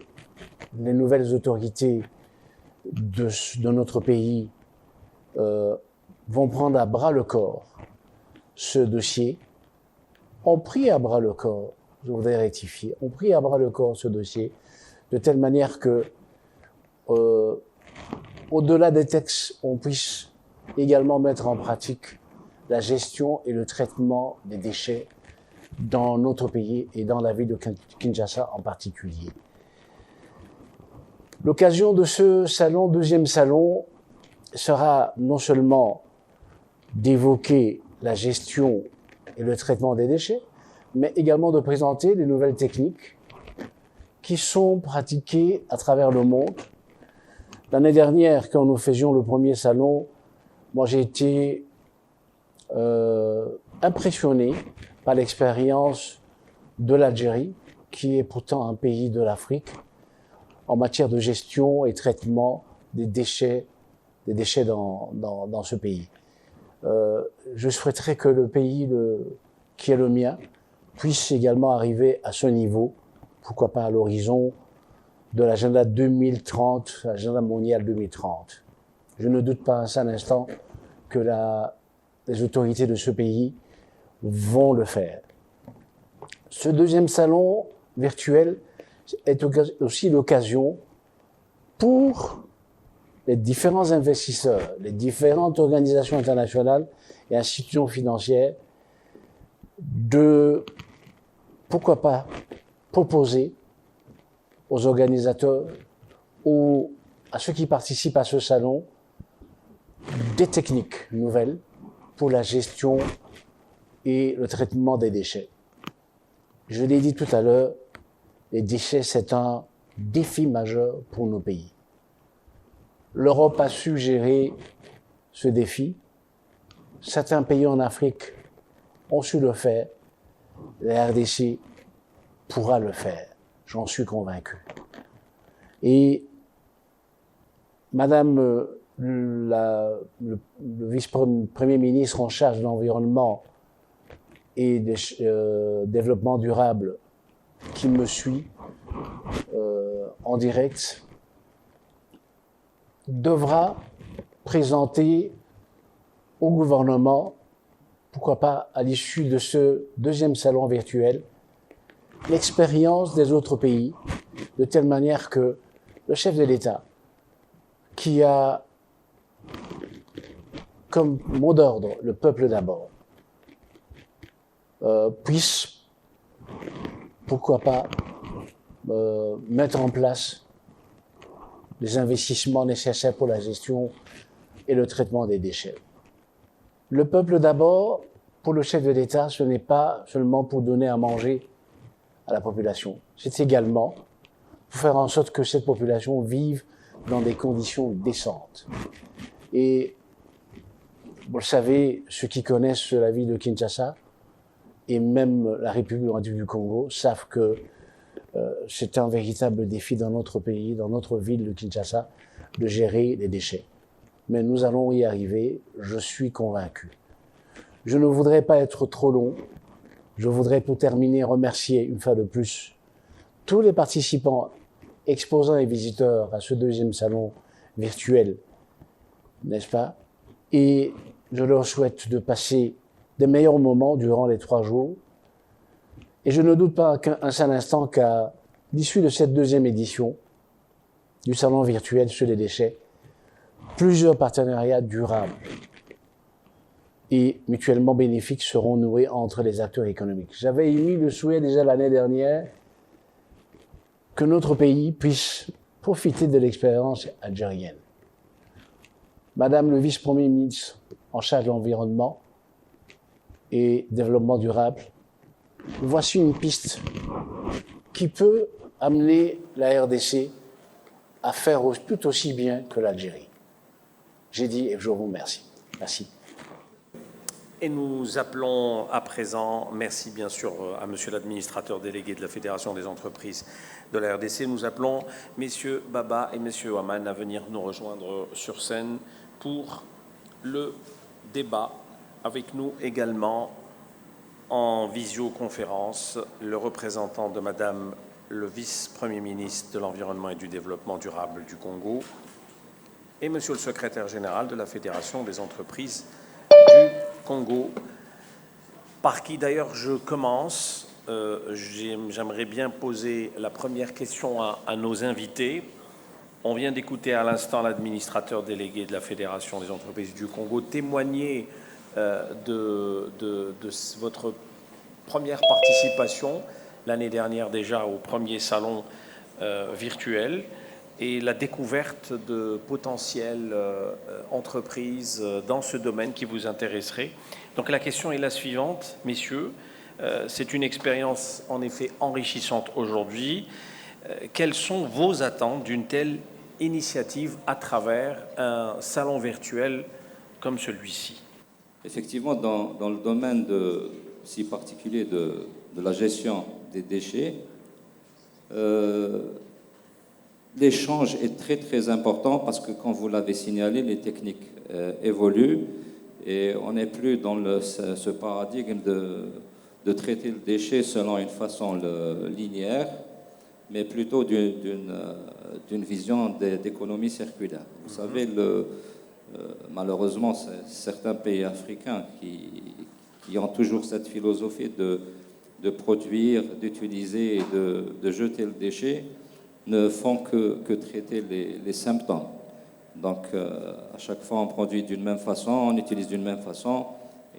les nouvelles autorités de notre pays vont prendre à bras le corps ce dossier, ont pris à bras le corps, je voudrais rectifier, ont pris à bras le corps ce dossier, de telle manière que, au-delà des textes, on puisse également mettre en pratique la gestion et le traitement des déchets dans notre pays et dans la ville de Kinshasa en particulier. L'occasion de ce salon, deuxième salon, sera non seulement d'évoquer la gestion et le traitement des déchets, mais également de présenter les nouvelles techniques qui sont pratiquées à travers le monde. L'année dernière, quand nous faisions le premier salon, moi j'ai été impressionné par l'expérience de l'Algérie, qui est pourtant un pays de l'Afrique, en matière de gestion et traitement des déchets dans ce pays. Je souhaiterais que le pays qui est le mien puisse également arriver à ce niveau, pourquoi pas à l'horizon de l'agenda 2030, l'agenda mondial 2030. Je ne doute pas un seul instant que les autorités de ce pays vont le faire. Ce deuxième salon virtuel est aussi l'occasion pour les différents investisseurs, les différentes organisations internationales et institutions financières de, pourquoi pas, proposer aux organisateurs ou à ceux qui participent à ce salon des techniques nouvelles pour la gestion et le traitement des déchets. Je l'ai dit tout à l'heure, les déchets, c'est un défi majeur pour nos pays. L'Europe a su gérer ce défi. Certains pays en Afrique ont su le faire. La RDC pourra le faire. J'en suis convaincu. Et Madame le vice-premier ministre en charge de l'environnement et des développement durable qui me suit en direct devra présenter au gouvernement, pourquoi pas à l'issue de ce deuxième salon virtuel, l'expérience des autres pays, de telle manière que le chef de l'État, qui a comme mot d'ordre le peuple d'abord, puisse, pourquoi pas, mettre en place les investissements nécessaires pour la gestion et le traitement des déchets. Le peuple d'abord, pour le chef de l'État, ce n'est pas seulement pour donner à manger à la population, c'est également pour faire en sorte que cette population vive dans des conditions décentes. Et vous le savez, ceux qui connaissent la ville de Kinshasa et même la République démocratique du Congo savent que c'est un véritable défi dans notre pays, dans notre ville de Kinshasa, de gérer les déchets. Mais nous allons y arriver, je suis convaincu. Je ne voudrais pas être trop long. Je voudrais pour terminer remercier une fois de plus tous les participants exposants et visiteurs à ce deuxième salon virtuel, n'est-ce pas? Et je leur souhaite de passer des meilleurs moments durant les 3 jours. Et je ne doute pas qu'un seul instant qu'à l'issue de cette deuxième édition du salon virtuel sur les déchets, plusieurs partenariats durables et mutuellement bénéfiques seront noués entre les acteurs économiques. J'avais émis le souhait déjà l'année dernière que notre pays puisse profiter de l'expérience algérienne. Madame le vice-premier ministre en charge de l'environnement et développement durable, voici une piste qui peut amener la RDC à faire tout aussi bien que l'Algérie. J'ai dit et je vous remercie. Merci. Et nous appelons à présent, merci bien sûr à monsieur l'administrateur délégué de la Fédération des entreprises de la RDC, nous appelons messieurs Baba et messieurs Ouaman à venir nous rejoindre sur scène pour le débat. Avec nous également en visioconférence le représentant de madame le vice-premier ministre de l'Environnement et du Développement durable du Congo et monsieur le secrétaire général de la Fédération des entreprises du Congo, par qui d'ailleurs je commence. J'aimerais bien poser la première question à nos invités. On vient d'écouter à l'instant l'administrateur délégué de la Fédération des entreprises du Congo témoigner de votre première participation l'année dernière déjà au premier salon virtuel et la découverte de potentielles entreprises dans ce domaine qui vous intéresserait. Donc la question est la suivante, messieurs. C'est une expérience en effet enrichissante aujourd'hui. Quelles sont vos attentes d'une telle initiative à travers un salon virtuel comme celui-ci? Effectivement, dans le domaine si particulier de la gestion des déchets, l'échange est très très important parce que, comme vous l'avez signalé, les techniques évoluent et on n'est plus dans ce paradigme de traiter le déchet selon une façon linéaire, mais plutôt d'une vision d'économie circulaire. Vous savez, malheureusement, certains pays africains qui ont toujours cette philosophie de produire, d'utiliser et de jeter le déchet ne font que traiter les symptômes. Donc, à chaque fois, on produit d'une même façon, on utilise d'une même façon,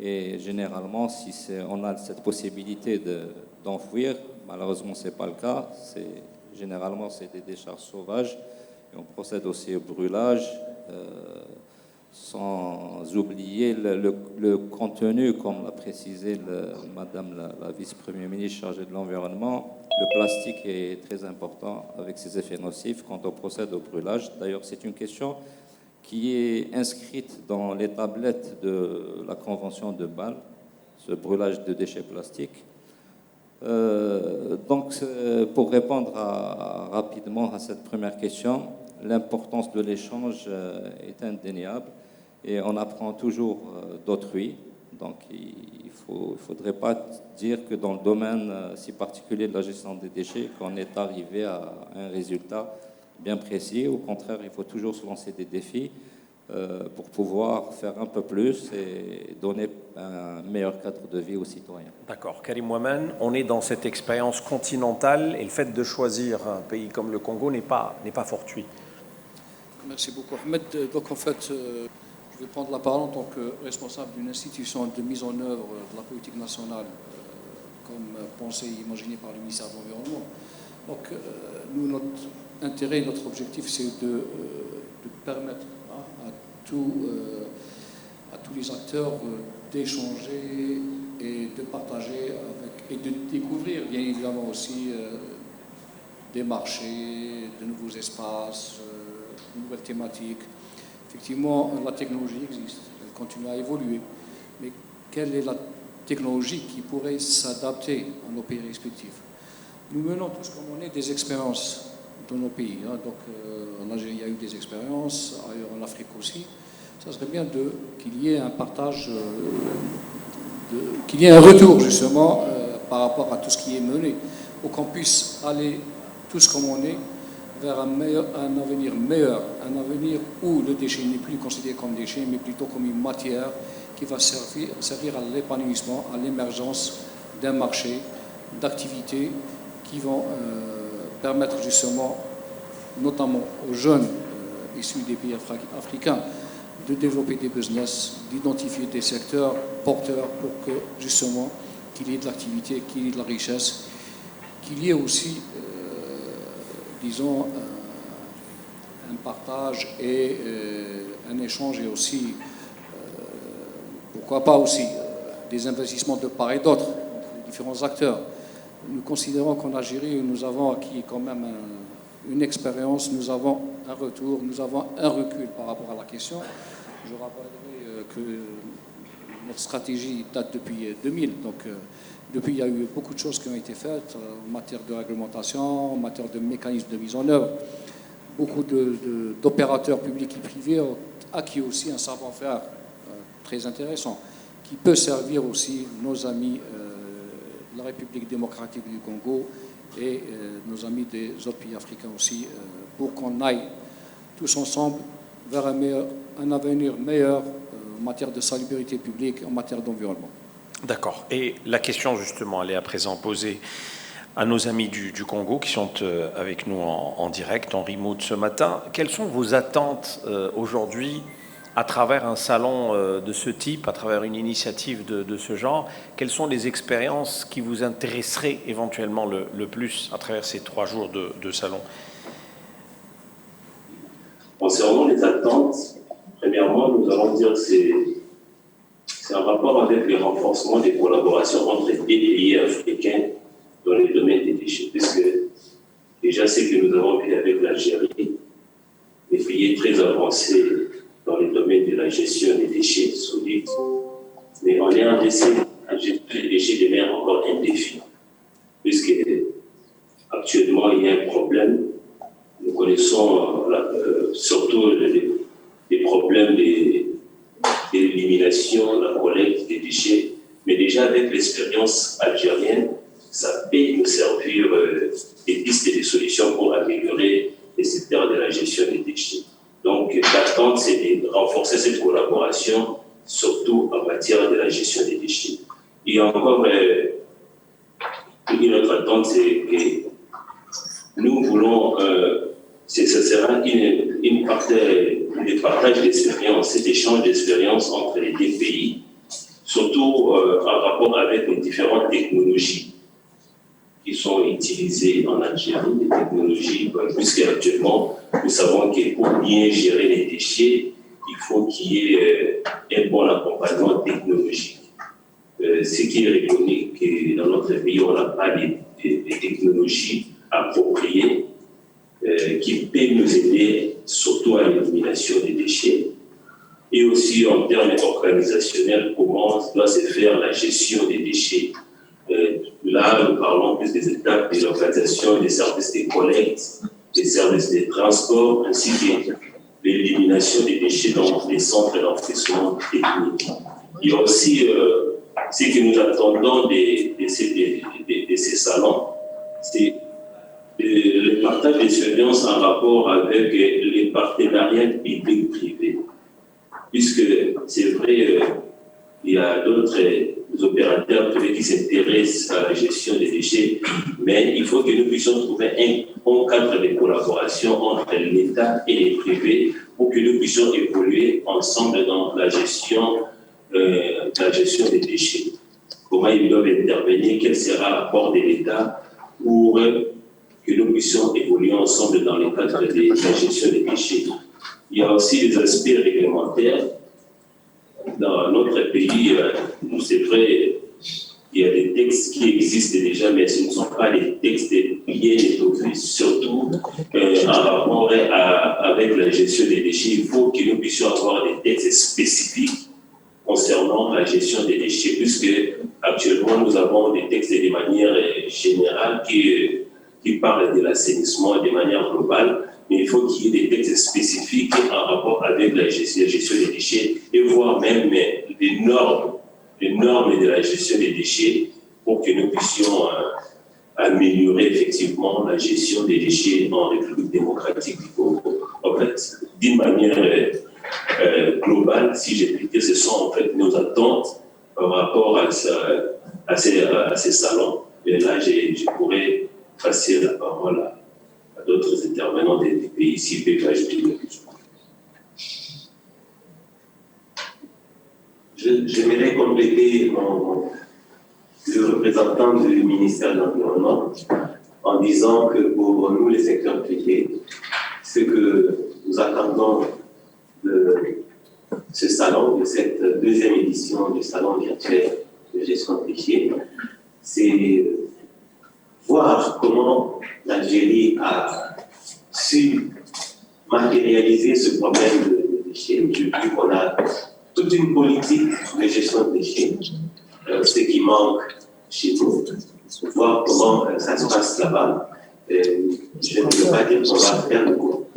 et généralement, si on a cette possibilité d'enfouir, malheureusement, ce n'est pas le cas. Généralement, c'est des décharges sauvages, et on procède aussi au brûlage, sans oublier le contenu, comme l'a précisé Madame la vice-première ministre chargée de l'environnement. Le plastique est très important avec ses effets nocifs quand on procède au brûlage. D'ailleurs, c'est une question qui est inscrite dans les tablettes de la Convention de Bâle, ce brûlage de déchets plastiques. Donc, pour répondre rapidement à cette première question, l'importance de l'échange est indéniable et on apprend toujours d'autrui. Donc, il ne faudrait pas dire que dans le domaine si particulier de la gestion des déchets, qu'on est arrivé à un résultat bien précis. Au contraire, il faut toujours se lancer des défis pour pouvoir faire un peu plus et donner un meilleur cadre de vie aux citoyens. D'accord. Karim Ouaman, on est dans cette expérience continentale et le fait de choisir un pays comme le Congo n'est pas fortuit. Merci beaucoup, Ahmed. Donc, en fait, je vais prendre la parole en tant que responsable d'une institution de mise en œuvre de la politique nationale, comme pensée et imaginée par le ministère de l'Environnement. Donc, nous, notre intérêt, notre objectif, c'est de permettre à tous les acteurs d'échanger et de partager et de découvrir, bien évidemment, aussi des marchés, de nouveaux espaces, de nouvelles thématiques. Effectivement, la technologie existe, elle continue à évoluer. Mais quelle est la technologie qui pourrait s'adapter à nos pays respectifs? Nous menons tous comme on est des expériences dans nos pays. Donc, en Algérie, il y a eu des expériences, ailleurs en Afrique aussi. Ça serait bien qu'il y ait un partage, qu'il y ait un retour justement par rapport à tout ce qui est mené, pour qu'on puisse aller tous comme on est vers un avenir meilleur, un avenir où le déchet n'est plus considéré comme déchet, mais plutôt comme une matière qui va servir à l'épanouissement, à l'émergence d'un marché, d'activités qui vont permettre justement, notamment aux jeunes issus des pays africains, de développer des business, d'identifier des secteurs porteurs pour que justement qu'il y ait de l'activité, qu'il y ait de la richesse, qu'il y ait aussi, disons, un partage et un échange et aussi, pourquoi pas aussi, des investissements de part et d'autre entre les différents acteurs. Nous considérons qu'en Algérie, nous avons acquis quand même une expérience, nous avons un retour, nous avons un recul par rapport à la question. Je rappellerai que notre stratégie date depuis 2000, donc depuis il y a eu beaucoup de choses qui ont été faites en matière de réglementation, en matière de mécanismes de mise en œuvre. Beaucoup d'opérateurs publics et privés ont acquis aussi un savoir-faire très intéressant qui peut servir aussi nos amis de la République démocratique du Congo et nos amis des autres pays africains aussi, pour qu'on aille tous ensemble vers un avenir meilleur en matière de salubrité publique, en matière d'environnement. D'accord. Et la question, justement, elle est à présent posée à nos amis du Congo qui sont avec nous en direct, en remote ce matin. Quelles sont vos attentes aujourd'hui à travers un salon de ce type, à travers une initiative de ce genre? Quelles sont les expériences qui vous intéresseraient éventuellement le plus à travers ces 3 jours de salon? Concernant les attentes, premièrement, nous allons dire que c'est un rapport avec le renforcement des collaborations entre les pays africains dans le domaine des déchets, puisque déjà ce que nous avons vu avec l'Algérie, les pays très avancés dans le domaine de la gestion des déchets solides, mais en RDC, la gestion des déchets devient encore un défi, puisque actuellement il y a un problème. Nous connaissons surtout les problèmes d'élimination, la collecte des déchets, mais déjà avec l'expérience algérienne, ça peut nous servir des pistes et des solutions pour améliorer les secteurs de la gestion des déchets. Donc l'attente, c'est de renforcer cette collaboration, surtout en matière de la gestion des déchets. Il y a encore une autre attente, c'est que nous voulons, ce sera un partage d'expériences, cet échange d'expériences entre les deux pays, surtout en rapport avec les différentes technologies qui sont utilisées en Algérie, les technologies, puisqu'actuellement, nous savons que pour bien gérer les déchets, il faut qu'il y ait un bon accompagnement technologique. Ce qui est reconnu que dans notre pays, on n'a pas des technologies appropriées qui peuvent nous aider surtout à l'élimination des déchets. Et aussi en termes organisationnels, comment doit se faire la gestion des déchets. Là, nous parlons plus des étapes de l'organisation des services de collecte, des services de transport, ainsi que l'élimination des déchets dans les centres d'enfouissement technique. Il y a aussi ce que nous attendons de ces salons, c'est le partage d'expériences en rapport avec les partenariats publics-privés. Puisque c'est vrai, il y a d'autres opérateurs privés qui s'intéressent à la gestion des déchets, mais il faut que nous puissions trouver un bon cadre de collaboration entre l'État et les privés pour que nous puissions évoluer ensemble dans la gestion des déchets. Comment ils doivent intervenir, quel sera l'apport de l'État pour que nous puissions évoluer ensemble dans le cadre de la gestion des déchets. Il y a aussi des aspects réglementaires. Dans notre pays, c'est vrai, il y a des textes qui existent déjà, mais ce ne sont pas les textes bien étoffés, surtout en rapport avec la gestion des déchets. Il faut que nous puissions avoir des textes spécifiques concernant la gestion des déchets, puisque actuellement nous avons des textes de manière générale qui parlent de l'assainissement de manière globale, mais il faut qu'il y ait des textes spécifiques en rapport avec la gestion des déchets et voire même les normes de la gestion des déchets pour que nous puissions améliorer effectivement la gestion des déchets en République démocratique du Congo. En fait, d'une manière globale, si j'expliquais, ce sont en fait nos attentes par rapport à ces salons. Et là, je pourrais passer la parole à d'autres intervenants des pays cités que ajouter quelque chose. J'aimerais compléter le représentant du ministère de l'Environnement en disant que pour nous, les secteurs privés, ce que nous attendons de ce salon, de cette deuxième édition du salon virtuel de gestion de déchets, c'est voir comment l'Algérie a su matérialiser ce problème de déchets. Depuis qu'on a toute une politique de gestion de déchets, ce qui manque chez nous, voir comment ça se passe là-bas. Je ne veux pas dire qu'on va faire des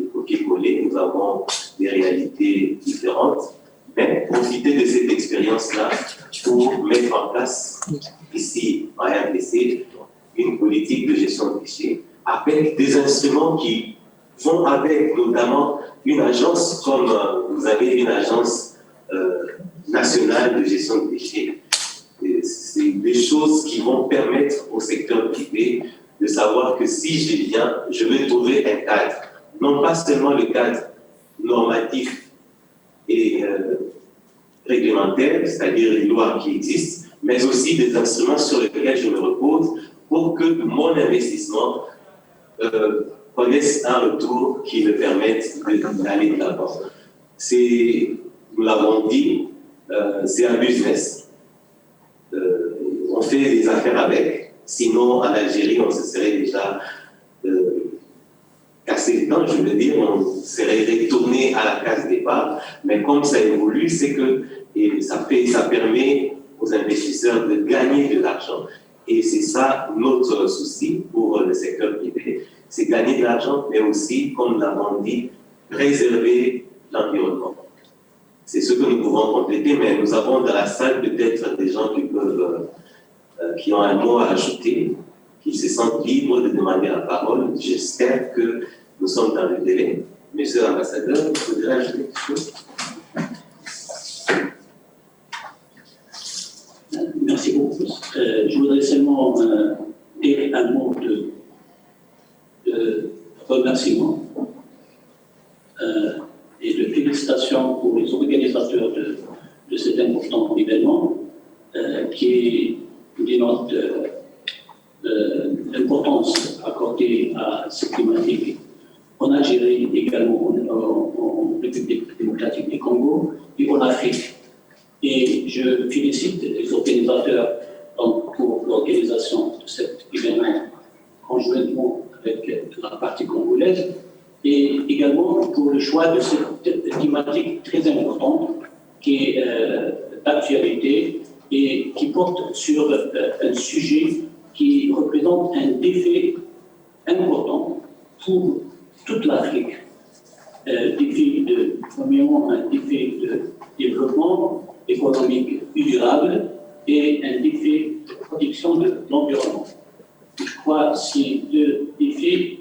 copier-coller, nous avons des réalités différentes, mais profiter de cette expérience-là pour mettre en place ici, en RDC, une politique de gestion de déchets avec des instruments qui vont avec notamment une agence comme vous avez une agence nationale de gestion de déchets. C'est des choses qui vont permettre au secteur privé de savoir que si je viens, je vais trouver un cadre. Non pas seulement le cadre normatif et réglementaire, c'est-à-dire les lois qui existent, mais aussi des instruments sur lesquels je me repose pour que mon investissement connaisse un retour qui me permette d'aller de l'avant. Nous l'avons dit, c'est un business. On fait des affaires avec. Sinon, en Algérie, on se serait déjà cassé le temps, je veux dire, on serait retourné à la case départ. Mais comme ça évolue, c'est que ça permet aux investisseurs de gagner de l'argent. Et c'est ça notre souci pour le secteur privé, c'est gagner de l'argent, mais aussi, comme nous l'avons dit, préserver l'environnement. C'est ce que nous pouvons compléter, mais nous avons dans la salle peut-être des gens qui ont un mot à ajouter, qui se sentent libres de demander la parole. J'espère que nous sommes dans le délai. Monsieur l'ambassadeur, vous voudrez ajouter quelque chose? Merci beaucoup. Je voudrais seulement dire un mot de remerciement et de félicitations pour les organisateurs de cet important événement qui dénote l'importance accordée à cette thématique en Algérie, également en République démocratique du Congo et en Afrique. Et je félicite les organisateurs pour l'organisation de cet événement conjointement avec la partie congolaise et également pour le choix de cette thématique très importante qui est d'actualité et qui porte sur un sujet qui représente un défi important pour toute l'Afrique. Premièrement, un défi de développement économique durable et un défi de protection de l'environnement. Je crois que ces deux défis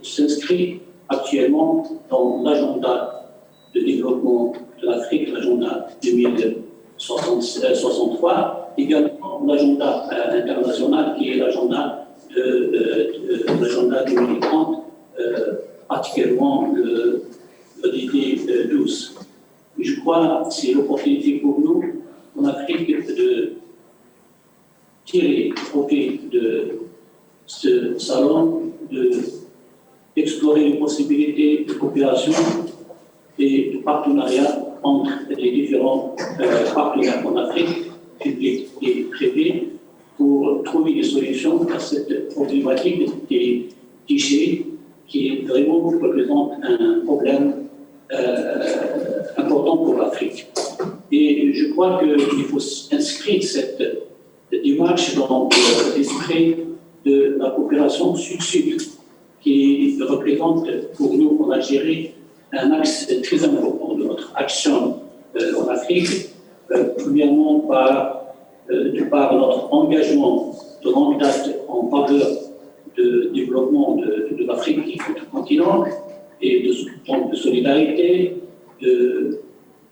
s'inscrivent actuellement dans l'agenda de développement de l'Afrique, l'agenda 2063, également l'agenda international qui est l'agenda 2030, particulièrement l'idée 12. Je crois que c'est l'opportunité pour nous, en Afrique, de tirer profit de ce salon, d'explorer les possibilités de coopération et de partenariat entre les différents partenaires en Afrique, publics et privés, pour trouver des solutions à cette problématique des déchets qui vraiment représente un problème important pour l'Afrique. Et je crois qu'il faut inscrire cette démarche dans l'esprit de la coopération sud-sud, qui représente pour nous en Algérie un axe très important de notre action en Afrique, premièrement par de par notre engagement de longue date en faveur de développement de l'Afrique qui est un continent et de solidarité,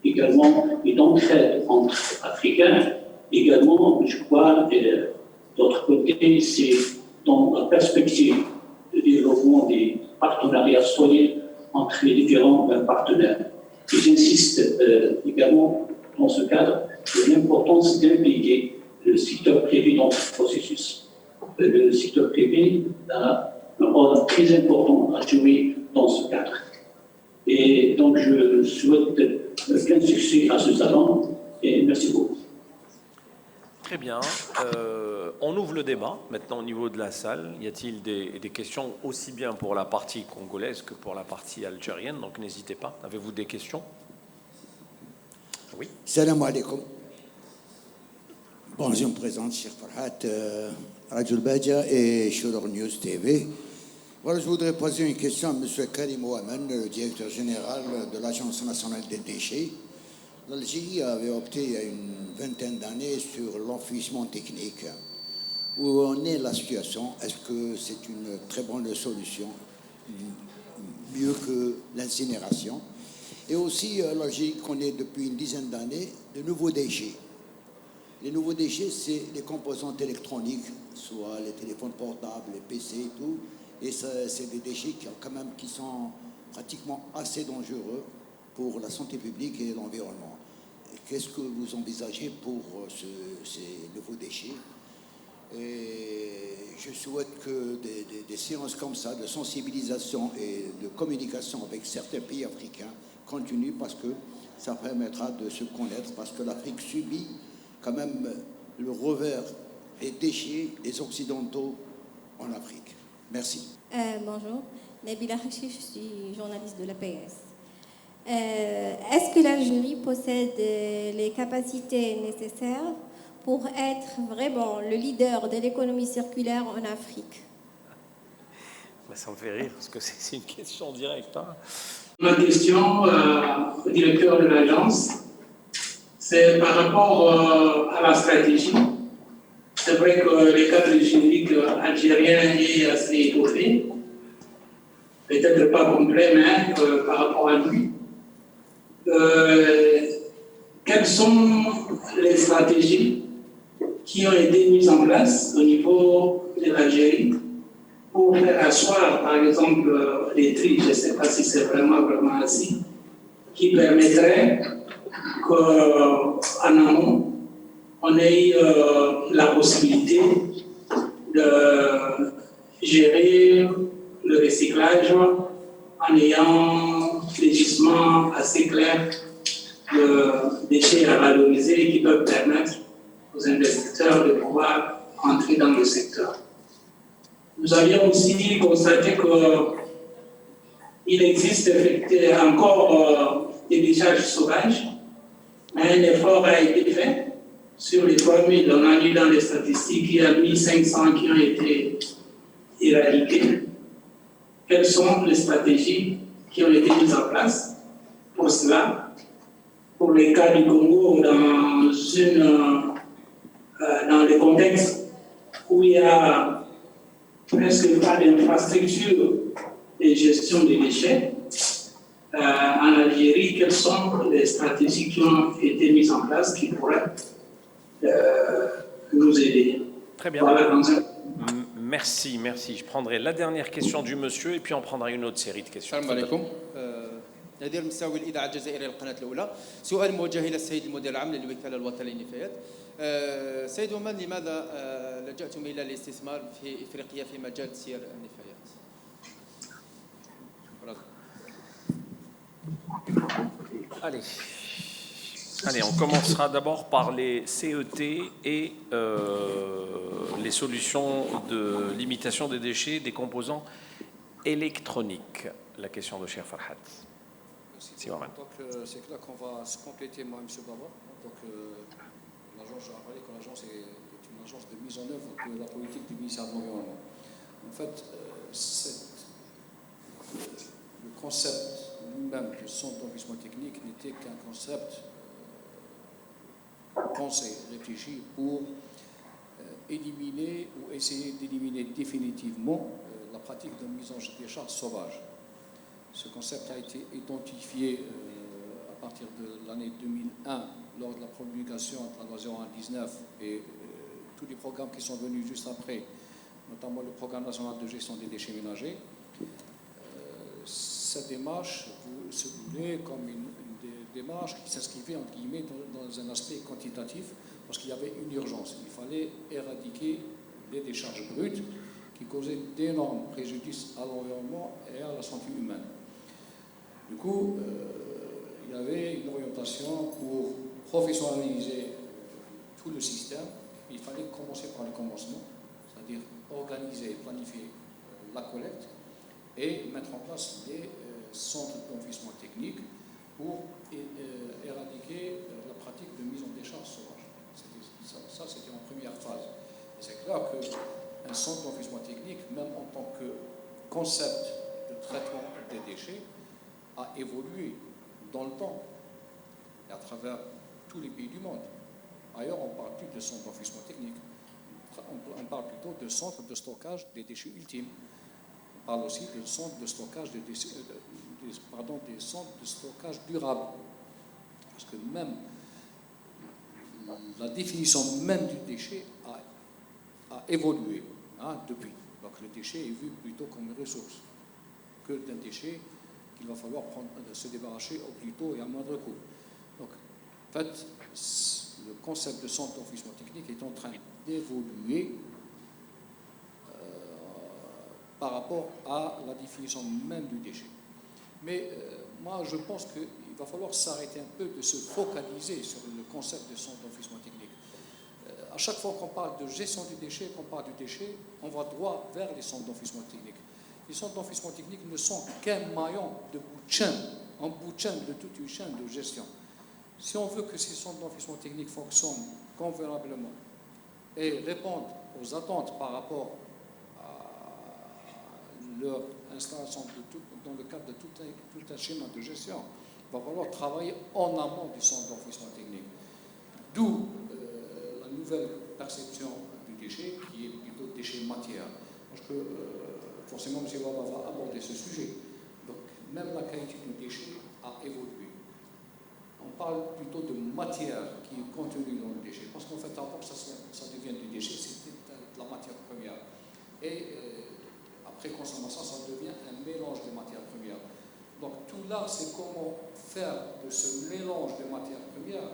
également et d'entraide entre Africains. Également, je crois, d'autre côté, c'est dans la perspective de développement des partenariats solides entre les différents partenaires. Et j'insiste également dans ce cadre de l'importance d'impliquer le secteur privé dans ce processus. Le secteur privé a un rôle très important à jouer dans ce cadre. Et donc, je souhaite plein succès à ce salon et merci beaucoup. Très bien. On ouvre le débat maintenant au niveau de la salle. Y a-t-il des questions aussi bien pour la partie congolaise que pour la partie algérienne? Donc n'hésitez pas. Avez-vous des questions? Oui. Salam alaikum. Bon, je me présente, Cheikh Farhat, Radio Badia et Shurur News TV. Voilà, je voudrais poser une question à M. Karim Ouaman, le directeur général de l'Agence nationale des déchets. L'Algérie avait opté il y a une vingtaine d'années sur l'enfouissement technique. Où en est la situation? Est-ce que c'est une très bonne solution, mieux que l'incinération? Et aussi, l'Algérie connaît depuis une dizaine d'années de nouveaux déchets. Les nouveaux déchets, c'est les composantes électroniques, soit les téléphones portables, les PC et tout. Et c'est des déchets qui sont pratiquement assez dangereux pour la santé publique et l'environnement. Qu'est-ce que vous envisagez pour ces nouveaux déchets? Et je souhaite que des séances comme ça, de sensibilisation et de communication avec certains pays africains continuent parce que ça permettra de se connaître, parce que l'Afrique subit quand même le revers des déchets des Occidentaux en Afrique. Merci. Bonjour, Nabila Hachi, je suis journaliste de l'APS. Est-ce que l'Algérie possède les capacités nécessaires pour être vraiment le leader de l'économie circulaire en Afrique? Ça me fait rire parce que c'est une question directe. Hein. Ma question au directeur de l'agence, c'est par rapport à la stratégie. C'est vrai que le cadre générique algérien est assez étoffé, peut-être pas complet, mais par rapport à lui. Quelles sont les stratégies qui ont été mises en place au niveau de l'Algérie pour faire asseoir, par exemple, les tri, je ne sais pas si c'est vraiment ainsi, qui permettrait qu'en amont, on ait la possibilité de gérer le recyclage en ayant des gisements assez clairs de déchets à valoriser qui peuvent permettre aux investisseurs de pouvoir entrer dans le secteur. Nous avions aussi constaté qu'il existe encore des décharges sauvages, mais un effort a été fait. Sur les 3000, on a vu dans les statistiques qu'il y a 1500 qui ont été éradiqués. Quelles sont les stratégies qui ont été mises en place pour cela? Pour les cas du Congo, dans le contexte où il y a presque pas d'infrastructure de gestion des déchets, en Algérie, quelles sont les stratégies qui ont été mises en place qui pourraient nous aider? Très bien. Voilà, merci. Je prendrai la dernière question du monsieur et puis on prendra une autre série de questions. السلام عليكم. نادر المساوي الإذاعة الجزائرية القناة الأولى. سؤال موجه إلى السيد المدير العام للوكالة الوطنية للنفايات. سيد ومان، لماذا لجأتم إلى الاستثمار في إفريقيا في مجال تسيير النفايات؟ Allez, on commencera d'abord par les CET et les solutions de limitation des déchets des composants électroniques. La question de Cheikh Farhat. Donc c'est là qu'on va se compléter, moi, M. Baba. Donc l'agence, je rappelle que l'agence est une agence de mise en œuvre de la politique du ministère de l'Environnement. En fait, le concept même de centre d'enrichissement technique n'était qu'un concept pensé, réfléchi pour éliminer ou essayer d'éliminer définitivement la pratique de mise en décharge sauvage. Ce concept a été identifié à partir de l'année 2001 lors de la promulgation de la loi 01-19 et tous les programmes qui sont venus juste après, notamment le programme national de gestion des déchets ménagers. Cette démarche se voulait comme une démarche qui s'inscrivait entre guillemets dans un aspect quantitatif parce qu'il y avait une urgence. Il fallait éradiquer les décharges brutes qui causaient d'énormes préjudices à l'environnement et à la santé humaine. Du coup, il y avait une orientation pour professionnaliser tout le système. Il fallait commencer par le commencement, c'est-à-dire organiser et planifier la collecte et mettre en place des centres d'enfouissement technique pour éradiquer la pratique de mise en décharge sauvage. Ça, c'était en première phase. Et c'est clair qu'un centre d'enfouissement technique, même en tant que concept de traitement des déchets, a évolué dans le temps et à travers tous les pays du monde. Ailleurs, on ne parle plus de centre d'enfouissement technique. On parle plutôt de centre de stockage des déchets ultimes. On parle aussi de centre de stockage des centres de stockage durables. Parce que même la définition même du déchet a évolué depuis. Donc le déchet est vu plutôt comme une ressource que d'un déchet qu'il va falloir se débarrasser au plus tôt et à moindre coût. Donc, en fait, le concept de centre d'enfouissement technique est en train d'évoluer par rapport à la définition même du déchet. Mais moi, je pense qu'il va falloir s'arrêter un peu de se focaliser sur le concept de centre d'enfouissement technique. À chaque fois qu'on parle de gestion du déchet, qu'on parle du déchet, on va droit vers les centres d'enfouissement technique. Les centres d'enfouissement technique ne sont qu'un maillon de bout de chaîne, en bout de chaîne de toute une chaîne de gestion. Si on veut que ces centres d'enfouissement technique fonctionnent convenablement et répondent aux attentes par rapport à leur installation dans le cadre de tout un schéma de gestion, il va falloir travailler en amont du centre d'enfouissement technique. D'où la nouvelle perception du déchet, qui est plutôt déchet matière. Parce que forcément, M. Baba va aborder ce sujet. Donc, même la qualité du déchet a évolué. On parle plutôt de matière qui est contenue dans le déchet. Parce qu'en fait, avant que ça devienne du déchet, c'était de la matière première. Et après consommation, ça devient un mélange de matières premières. Donc, tout là, c'est comment faire de ce mélange de matières premières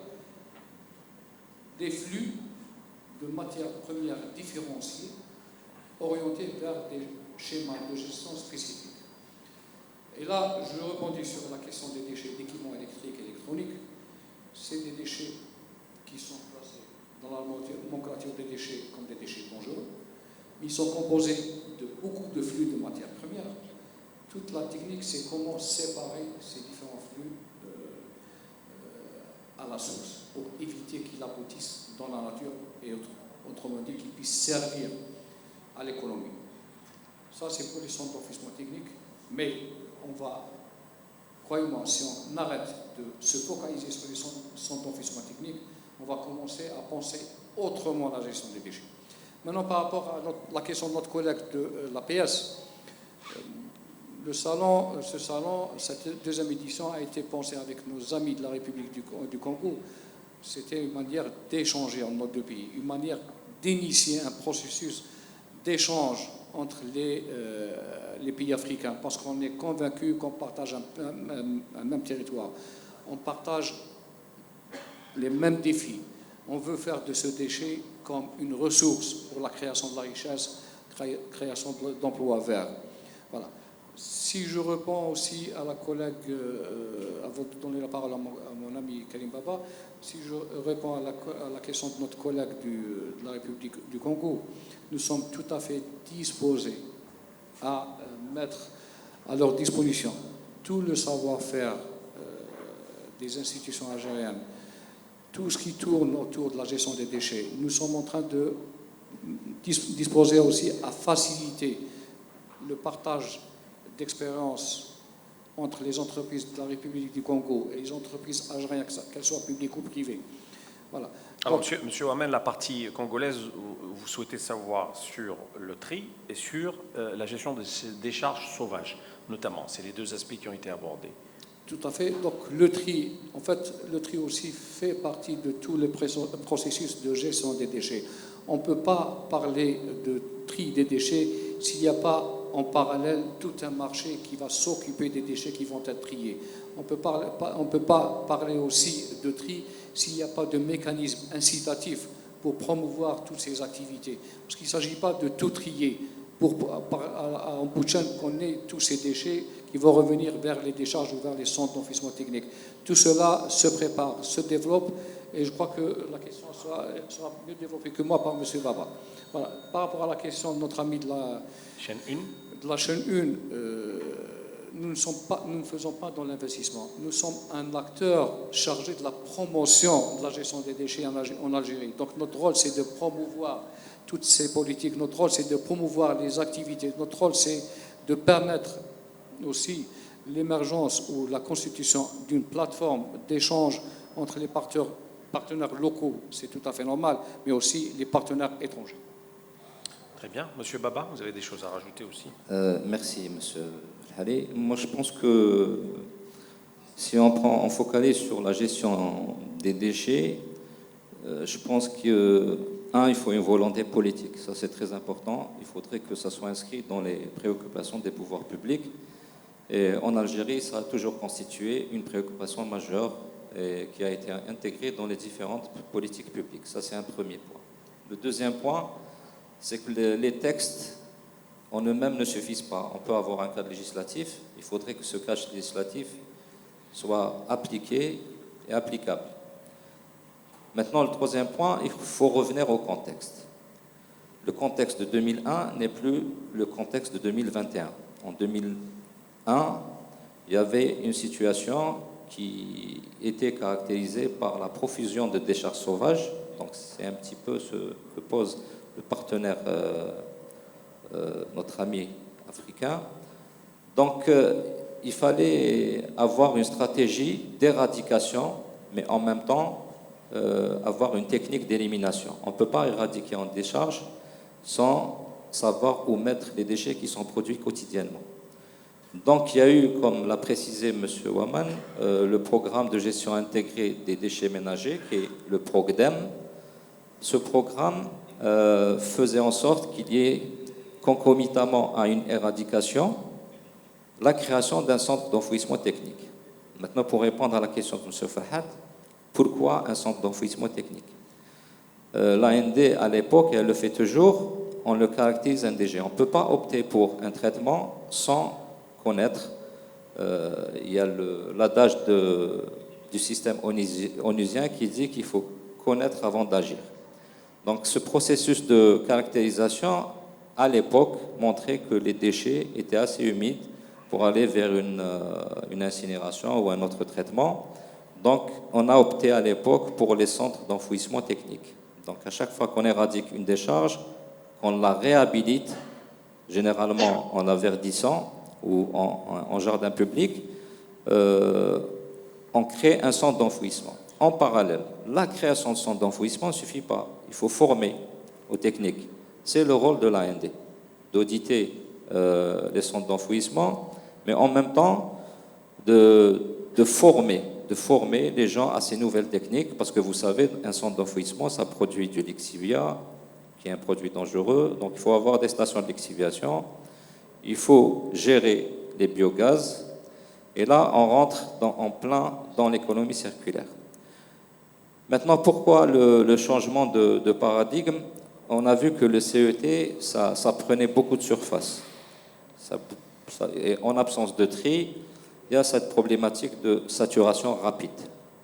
des flux de matières premières différenciées orientés vers des schémas de gestion spécifiques. Et là, je rebondis sur la question des déchets d'équipements électriques et électroniques. C'est des déchets qui sont placés dans la nomenclature des déchets comme des déchets dangereux. Ils sont composés de beaucoup de flux de matières premières. Toute la technique, c'est comment séparer ces différents flux à la source pour éviter qu'ils aboutissent dans la nature et autrement dit qu'ils puissent servir à l'économie. Ça, c'est pour les centres d'enfouissement technique, mais on va, croyez-moi, si on arrête de se focaliser sur les centres d'enfouissement technique, on va commencer à penser autrement la gestion des déchets. Maintenant, par rapport à la question de notre collègue de l'APS, ce salon, cette deuxième édition a été pensée avec nos amis de la République du Congo. C'était une manière d'échanger entre nos deux pays, une manière d'initier un processus d'échange entre les pays africains, parce qu'on est convaincu qu'on partage un même territoire, on partage les mêmes défis. On veut faire de ce déchet comme une ressource pour la création de la richesse, création d'emplois verts. Voilà. Si je réponds aussi à la collègue, avant de donner la parole à mon ami Karim Baba, si je réponds à la question de notre collègue de la République du Congo, nous sommes tout à fait disposés à mettre à leur disposition tout le savoir-faire des institutions algériennes, tout ce qui tourne autour de la gestion des déchets. Nous sommes en train de disposer aussi à faciliter le partage d'expériences entre les entreprises de la République du Congo et les entreprises algériennes, qu'elles soient publiques ou privées. Voilà. Alors, monsieur Ouamen, la partie congolaise, vous souhaitez savoir sur le tri et sur la gestion des décharges sauvages, notamment. C'est les deux aspects qui ont été abordés. Tout à fait. Donc le tri, en fait, le tri aussi fait partie de tous les processus de gestion des déchets. On ne peut pas parler de tri des déchets s'il n'y a pas en parallèle tout un marché qui va s'occuper des déchets qui vont être triés. On ne peut pas parler aussi de tri s'il n'y a pas de mécanisme incitatif pour promouvoir toutes ces activités. Parce qu'il ne s'agit pas de tout trier en bout de chaîne qu'on ait tous ces déchets qui vont revenir vers les décharges ou vers les centres d'enfouissement technique. Tout cela se prépare, se développe, et je crois que la question sera mieux développée que moi par M. Baba. Voilà. Par rapport à la question de notre ami de la chaîne 1, nous ne faisons pas dans l'investissement. Nous sommes un acteur chargé de la promotion de la gestion des déchets en Algérie. Donc notre rôle, c'est de promouvoir toutes ces politiques. Notre rôle, c'est de promouvoir les activités. Notre rôle, c'est de permettre aussi l'émergence ou la constitution d'une plateforme d'échange entre les partenaires locaux, c'est tout à fait normal, mais aussi les partenaires étrangers. Très bien. Monsieur Baba, vous avez des choses à rajouter aussi? Merci, monsieur Hallé. Moi, je pense que si on focalise sur la gestion des déchets, je pense il faut une volonté politique. Ça, c'est très important. Il faudrait que ça soit inscrit dans les préoccupations des pouvoirs publics. Et en Algérie, ça a toujours constitué une préoccupation majeure qui a été intégrée dans les différentes politiques publiques. Ça, c'est un premier point. Le deuxième point, c'est que les textes en eux-mêmes ne suffisent pas. On peut avoir un cadre législatif. Il faudrait que ce cadre législatif soit appliqué et applicable. Maintenant, le troisième point, il faut revenir au contexte. Le contexte de 2001 n'est plus le contexte de 2021. En 2001, il y avait une situation qui était caractérisée par la profusion de décharges sauvages. Donc, c'est un petit peu ce que pose le partenaire, notre ami africain. Donc, il fallait avoir une stratégie d'éradication, mais en même temps, avoir une technique d'élimination. On ne peut pas éradiquer en décharge sans savoir où mettre les déchets qui sont produits quotidiennement. Donc il y a eu, comme l'a précisé M. Ouaman, le programme de gestion intégrée des déchets ménagers, qui est le PROGDEM. Ce programme faisait en sorte qu'il y ait, concomitamment à une éradication, la création d'un centre d'enfouissement technique. Maintenant, pour répondre à la question de M. Farhat, pourquoi un centre d'enfouissement technique? L'AND, à l'époque, et elle le fait toujours, on le caractérise un DG. On ne peut pas opter pour un traitement sans connaître. Il y a l'adage du système onusien qui dit qu'il faut connaître avant d'agir. Donc ce processus de caractérisation, à l'époque, montrait que les déchets étaient assez humides pour aller vers une incinération ou un autre traitement. Donc, on a opté à l'époque pour les centres d'enfouissement technique. Donc, à chaque fois qu'on éradique une décharge, on la réhabilite, généralement en la verdissant ou en jardin public, on crée un centre d'enfouissement. En parallèle, la création de centre d'enfouissement ne suffit pas. Il faut former aux techniques. C'est le rôle de l'AND, d'auditer les centres d'enfouissement, mais en même temps de former les gens à ces nouvelles techniques, parce que vous savez, un centre d'enfouissement, ça produit du lixivia, qui est un produit dangereux, donc il faut avoir des stations de lixiviation, il faut gérer les biogaz, et là, on rentre en plein dans l'économie circulaire. Maintenant, pourquoi le changement de paradigme? On a vu que le CET, ça prenait beaucoup de surface. Et en absence de tri, il y a cette problématique de saturation rapide.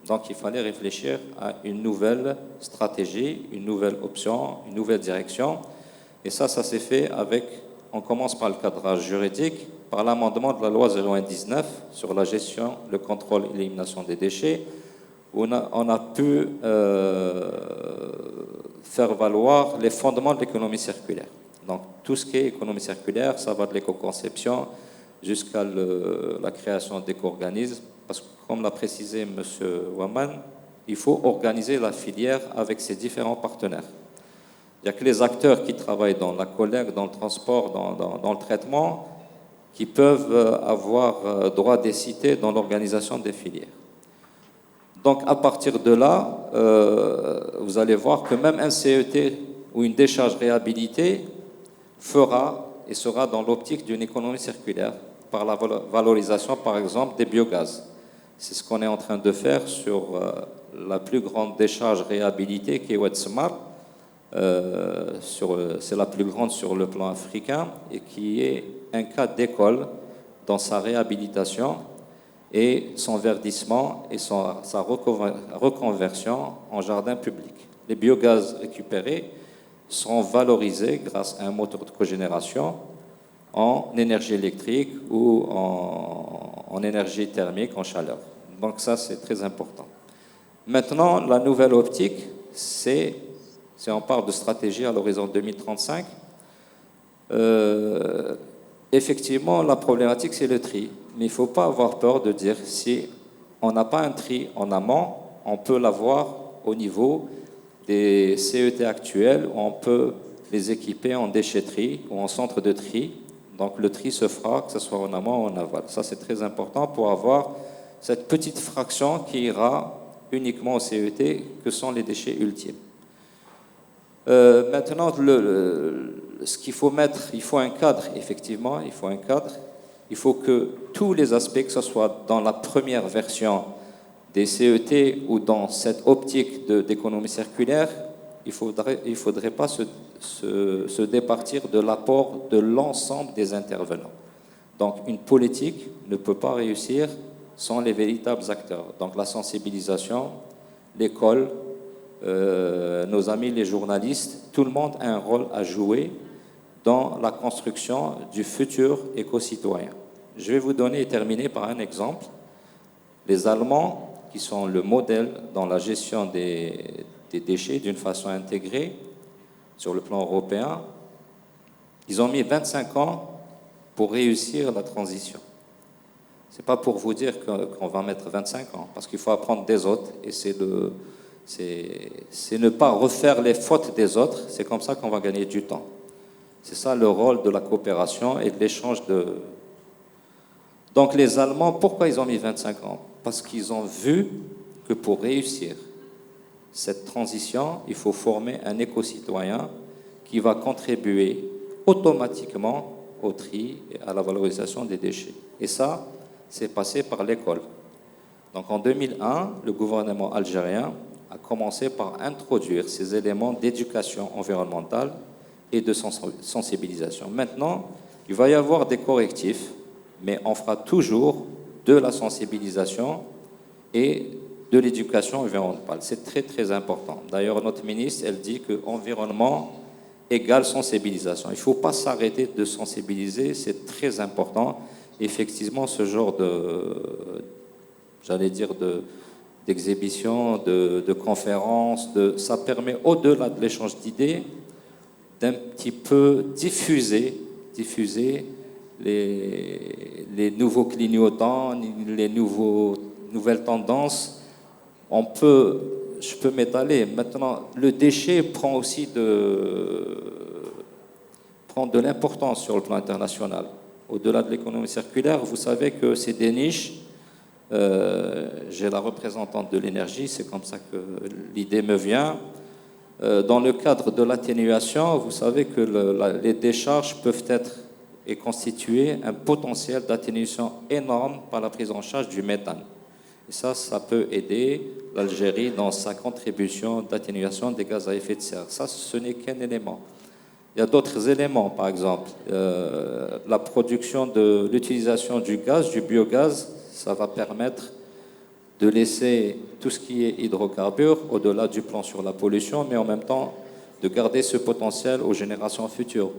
Donc il fallait réfléchir à une nouvelle stratégie, une nouvelle option, une nouvelle direction. Et ça s'est fait on commence par le cadrage juridique, par l'amendement de la loi 0119 sur la gestion, le contrôle et l'élimination des déchets, où on a pu faire valoir les fondements de l'économie circulaire. Donc tout ce qui est économie circulaire, ça va de l'éco-conception jusqu'à la création d'éco-organismes, parce que comme l'a précisé M. Ouaman, il faut organiser la filière avec ses différents partenaires. Il n'y a que les acteurs qui travaillent dans la collecte, dans le transport, dans le traitement, qui peuvent avoir droit des cités dans l'organisation des filières. Donc à partir de là, vous allez voir que même un CET ou une décharge réhabilitée fera et sera dans l'optique d'une économie circulaire par la valorisation, par exemple, des biogaz. C'est ce qu'on est en train de faire sur la plus grande décharge réhabilitée qui est Ouadsemar. C'est la plus grande sur le plan africain et qui est un cas d'école dans sa réhabilitation et son verdissement et sa reconversion en jardin public. Les biogaz récupérés seront valorisés grâce à un moteur de cogénération en énergie électrique ou en énergie thermique, en chaleur. Donc ça, c'est très important. Maintenant, la nouvelle optique, c'est si on parle de stratégie à l'horizon 2035, effectivement, la problématique, c'est le tri. Mais il ne faut pas avoir peur de dire si on n'a pas un tri en amont, on peut l'avoir au niveau des CET actuels, où on peut les équiper en déchetterie ou en centre de tri. Donc le tri se fera, que ce soit en amont ou en aval. Ça, c'est très important pour avoir cette petite fraction qui ira uniquement au CET, que sont les déchets ultimes. Maintenant, ce qu'il faut mettre, il faut un cadre, effectivement, il faut un cadre. Il faut que tous les aspects, que ce soit dans la première version des CET ou dans cette optique d'économie circulaire, il ne faudrait pas se départir de l'apport de l'ensemble des intervenants. Donc une politique ne peut pas réussir sans les véritables acteurs. Donc la sensibilisation, l'école, nos amis les journalistes, tout le monde a un rôle à jouer dans la construction du futur éco-citoyen. Je vais vous donner et terminer par un exemple. Les Allemands, qui sont le modèle dans la gestion des déchets d'une façon intégrée sur le plan européen, ils ont mis 25 ans pour réussir la transition. Ce n'est pas pour vous dire qu'on va mettre 25 ans, parce qu'il faut apprendre des autres, et c'est ne pas refaire les fautes des autres. C'est comme ça qu'on va gagner du temps. C'est ça le rôle de la coopération et de l'échange de... Donc les Allemands, pourquoi ils ont mis 25 ans? Parce qu'ils ont vu que pour réussir cette transition, il faut former un éco-citoyen qui va contribuer automatiquement au tri et à la valorisation des déchets. Et ça, c'est passé par l'école. Donc en 2001, le gouvernement algérien a commencé par introduire ces éléments d'éducation environnementale et de sensibilisation. Maintenant, il va y avoir des correctifs, mais on fera toujours de la sensibilisation et de l'éducation environnementale. C'est très, très important. D'ailleurs, notre ministre, elle dit que environnement égale sensibilisation. Il ne faut pas s'arrêter de sensibiliser, c'est très important. Effectivement, ce genre d'exhibition, de conférences, ça permet, au-delà de l'échange d'idées, d'un petit peu diffuser les nouveaux clignotants, les nouvelles tendances. Je peux m'étaler. Maintenant, le déchet prend aussi de l'importance sur le plan international. Au-delà de l'économie circulaire, vous savez que c'est des niches. J'ai la représentante de l'énergie, c'est comme ça que l'idée me vient. Dans le cadre de l'atténuation, vous savez que les décharges peuvent être et constituer un potentiel d'atténuation énorme par la prise en charge du méthane. Et ça peut aider l'Algérie dans sa contribution d'atténuation des gaz à effet de serre. Ça, ce n'est qu'un élément. Il y a d'autres éléments, par exemple, la production de l'utilisation du gaz, du biogaz, ça va permettre de laisser tout ce qui est hydrocarbures au-delà du plan sur la pollution, mais en même temps de garder ce potentiel aux générations futures.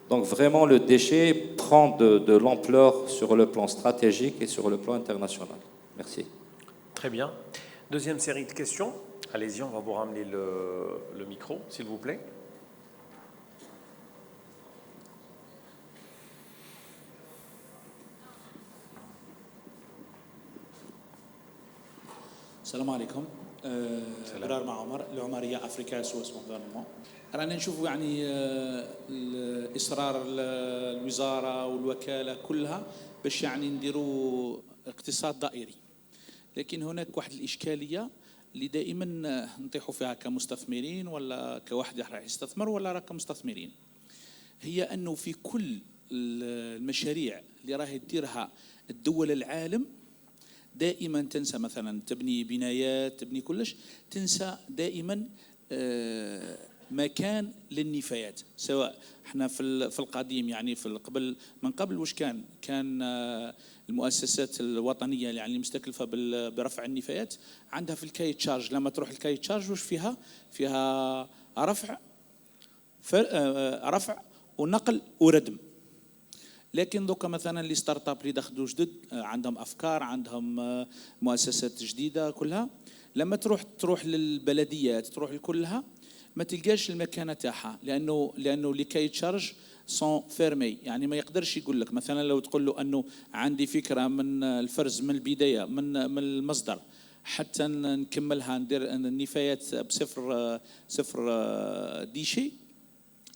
Donc vraiment, le déchet prend de l'ampleur sur le plan stratégique et sur le plan international. Merci. Très bien. Deuxième série de questions. Allez-y, on va vous ramener le micro, s'il vous plaît. Salam alaikum. برار مع عمر العمريه افريكا سويس انفيرونمون. رانا نشوفوا يعني الاصرار الوزاره والوكاله كلها باش يعني نديروا اقتصاد دائري، لكن هناك واحد الاشكاليه اللي دائما نطيحوا فيها كمستثمرين ولا كواحد راح يستثمر ولا كمستثمرين، هي انه في كل المشاريع اللي راهي تديرها الدول العالم دائما تنسى مثلا تبني بنايات تبني كلش، تنسى دائما مكان للنفايات. سواء احنا في القديم يعني من قبل واش كان المؤسسات الوطنيه يعني المستكلفه برفع النفايات عندها في الكاي تشارج، لما تروح الكاي تشارج واش فيها رفع ونقل وردم. لكن دوكا مثلا اللي ستارت اب اللي دخلوا جدد عندهم افكار عندهم مؤسسات جديده كلها، لما تروح للبلديات تروح لكلها ما تلقاش المكانه تاعها، لانه لكي تشارج سون فيرمي، يعني ما يقدرش يقول لك مثلا لو تقول له انه عندي فكره من الفرز من البدايه من المصدر حتى نكملها ندير النفايات بصفر ديشي،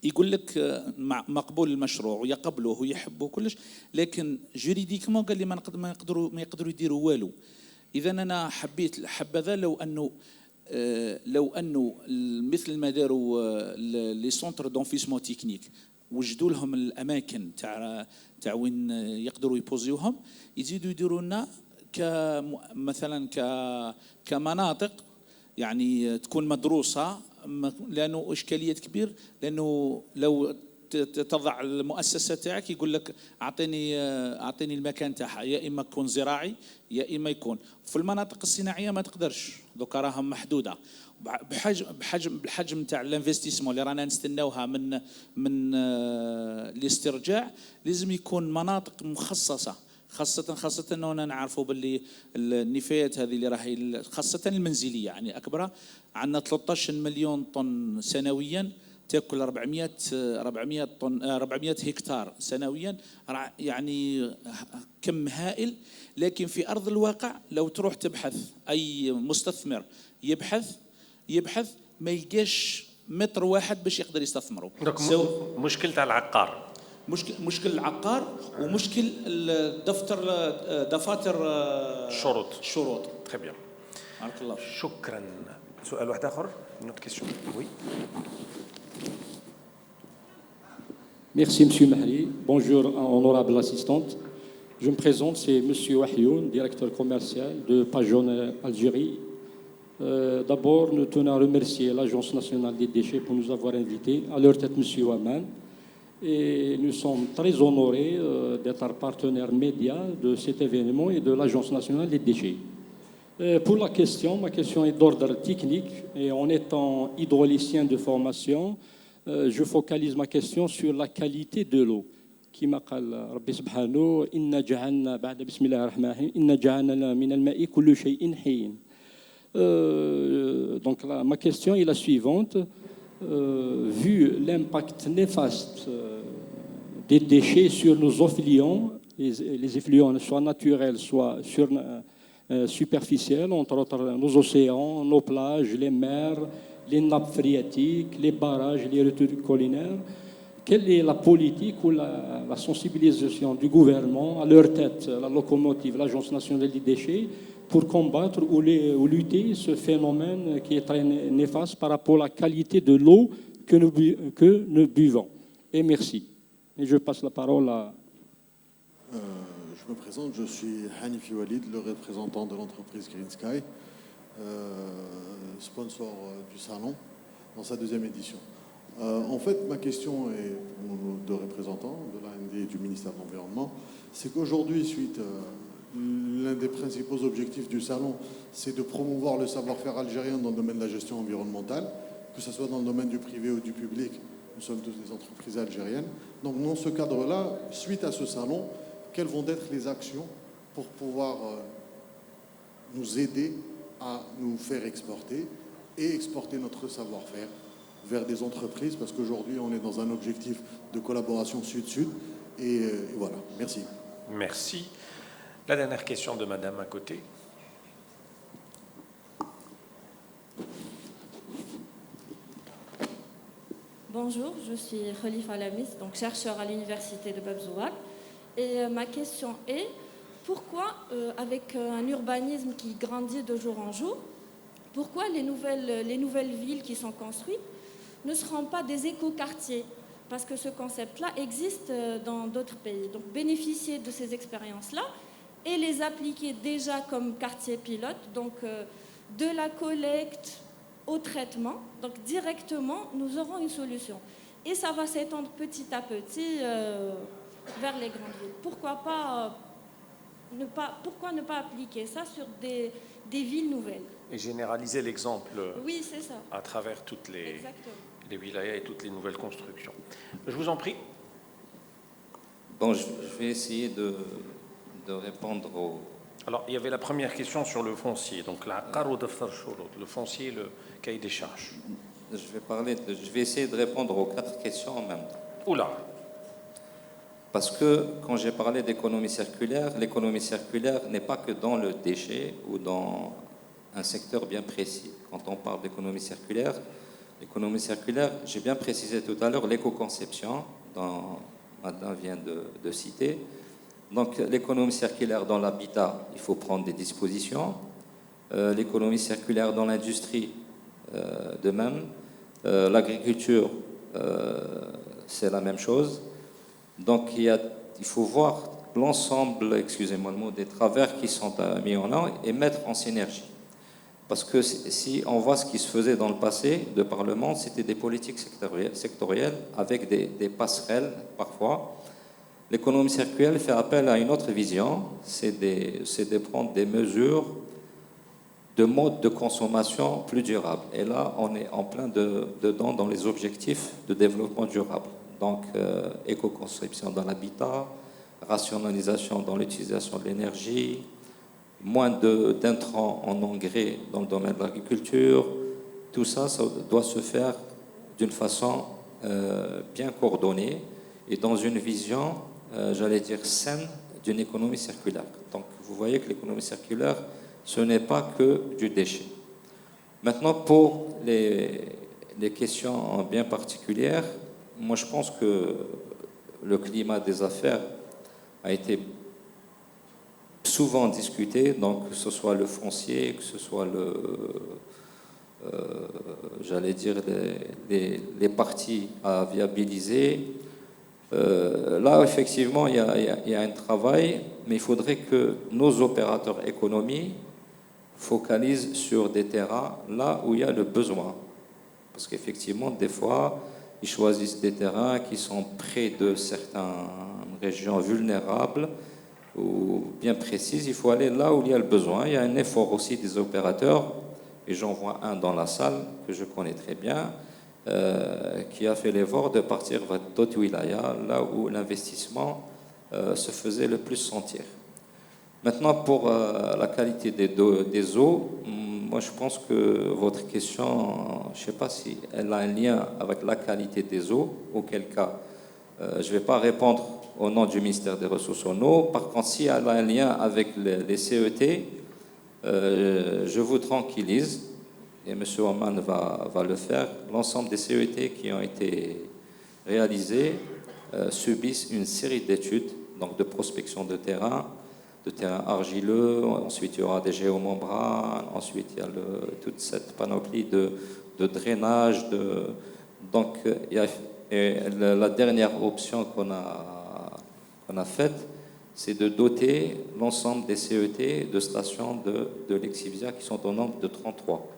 يقول لك مقبول المشروع ويقبله ويحبه كلش، لكن جوريديكمون قال لي ما يقدروا يديروا والو. اذا انا حبذا لو انه مثل ما داروا لي سونتر دونفيسمون تكنيك وجدوا لهم الاماكن تاع وين يقدروا يبوزيوهم، يزيدوا يديروا لنا مثلا كمناطق يعني تكون مدروسه، لانه اشكاليه كبير، لانه لو تضع المؤسسه تاعك يقول لك اعطيني المكان تاعها، يا اما يكون زراعي يا اما يكون في المناطق الصناعيه ما تقدرش، دوكا راهم محدوده بالحجم تاع الانفستيسمون اللي رانا نستناوها من الاسترجاع. لازم يكون مناطق مخصصه، خاصة أننا نعرفوا باللي النفايات هذه اللي راهي خاصة المنزلية يعني أكبرها، عندنا 13 مليون طن سنويا تأكل 400 هكتار سنويا، يعني كم هائل. لكن في أرض الواقع لو تروح تبحث أي مستثمر يبحث ما يلقاش متر واحد باش يقدر يستثمره. مشكلة تاع العقار، مشكل العقار ومشكل دفاتر شروط. تري بيان، بارك الله. شكرا. سؤال واحد اخر، نوت كيسيون. وي. Merci Monsieur Mahri. Bonjour honorable assistante. Je me présente, c'est Monsieur Wahyoun, directeur commercial de Pajon Algérie. D'abord, nous tenons à remercier l'Agence nationale des déchets pour nous avoir invités, à leur tête Monsieur Waman. Et nous sommes très honorés d'être partenaires médias de cet événement et de l'Agence nationale des déchets. Pour ma question est d'ordre technique, et en étant hydraulicien de formation, je focalise ma question sur la qualité de l'eau. كما قال ربي سبحانه إن جعلنا بعد بسم الله الرحمن الرحيم إن جعلنا من الماء كل شيء حي. Donc ma question est la suivante. Vu l'impact néfaste des déchets sur nos effluents, les effluents soit naturels, soit superficiels, entre autres nos océans, nos plages, les mers, les nappes phréatiques, les barrages, les retenues collinaires, quelle est la politique ou la sensibilisation du gouvernement, à leur tête la locomotive, l'Agence nationale des déchets, pour combattre ou lutter ce phénomène qui est très néfaste par rapport à la qualité de l'eau que nous buvons. Et merci. Et je passe la parole à... Je me présente, je suis Hanifi Walid, le représentant de l'entreprise Green Sky, sponsor du salon dans sa deuxième édition. En fait, ma question est pour nos deux représentants de l'AND et du ministère de l'Environnement, c'est qu'aujourd'hui, suite l'un des principaux objectifs du salon, c'est de promouvoir le savoir-faire algérien dans le domaine de la gestion environnementale, que ce soit dans le domaine du privé ou du public. Nous sommes tous des entreprises algériennes. Donc, dans ce cadre-là, suite à ce salon, quelles vont être les actions pour pouvoir nous aider à nous faire exporter et exporter notre savoir-faire vers des entreprises, parce qu'aujourd'hui, on est dans un objectif de collaboration sud-sud. Et voilà. Merci. La dernière question de madame à côté. bonjour, je suis Khalifa Lamis, donc chercheur à l'université de Bab-Zouak. Et ma question est, pourquoi, avec un urbanisme qui grandit de jour en jour, pourquoi les nouvelles villes qui sont construites ne seront pas des écoquartiers? Parce que ce concept-là existe dans d'autres pays. Donc bénéficier de ces expériences-là et les appliquer déjà comme quartier pilote, donc de la collecte au traitement, donc directement, nous aurons une solution. Et ça va s'étendre petit à petit vers les grandes villes. Pourquoi ne pas appliquer ça sur des villes nouvelles? Et généraliser l'exemple oui, c'est ça. À travers toutes les wilayas et toutes les nouvelles constructions. Je vous en prie. Bon, je vais essayer de répondre aux... Alors, il y avait la première question sur le foncier, donc le foncier, le cahier des charges. Je vais essayer de répondre aux 4 questions en même temps. Oula. Parce que quand j'ai parlé d'économie circulaire, l'économie circulaire n'est pas que dans le déchet ou dans un secteur bien précis. Quand on parle d'économie circulaire, j'ai bien précisé tout à l'heure l'éco-conception, dont Madame vient de citer. Donc l'économie circulaire dans l'habitat, il faut prendre des dispositions. L'économie circulaire dans l'industrie, de même. L'agriculture, c'est la même chose. Donc il faut voir l'ensemble, excusez-moi le mot, des travers qui sont mis en œuvre et mettre en synergie. Parce que si on voit ce qui se faisait dans le passé de par le monde, c'était des politiques sectorielles avec des passerelles parfois. L'économie circulaire fait appel à une autre vision, c'est de prendre des mesures de mode de consommation plus durable. Et là, on est en plein dedans dans les objectifs de développement durable. Donc, éco-conception dans l'habitat, rationalisation dans l'utilisation de l'énergie, moins d'intrants en engrais dans le domaine de l'agriculture. Tout ça, ça doit se faire d'une façon bien coordonnée et dans une vision, j'allais dire, saine d'une économie circulaire. Donc, vous voyez que l'économie circulaire, ce n'est pas que du déchet. Maintenant, pour les questions bien particulières, moi, je pense que le climat des affaires a été souvent discuté, donc que ce soit le foncier, que ce soit j'allais dire les parties à viabiliser. Là, effectivement, il y a un travail, mais il faudrait que nos opérateurs économiques focalisent sur des terrains là où il y a le besoin. Parce qu'effectivement, des fois, ils choisissent des terrains qui sont près de certaines régions vulnérables ou bien précises. Il faut aller là où il y a le besoin. Il y a un effort aussi des opérateurs, et j'en vois un dans la salle que je connais très bien, qui a fait l'effort de partir vers d'autres wilayas, là où l'investissement se faisait le plus sentir. Maintenant, pour la qualité des eaux, moi je pense que votre question, je ne sais pas si elle a un lien avec la qualité des eaux, auquel cas je ne vais pas répondre au nom du ministère des Ressources en eau. Par contre, si elle a un lien avec les CET, je vous tranquillise, et M. Oman va le faire, l'ensemble des CET qui ont été réalisés subissent une série d'études, donc de prospection de terrain argileux, ensuite il y aura des géomembranes, ensuite il y a toute cette panoplie de drainage. Donc la dernière option qu'on a faite, c'est de doter l'ensemble des CET de stations de Lexivia qui sont au nombre de 33.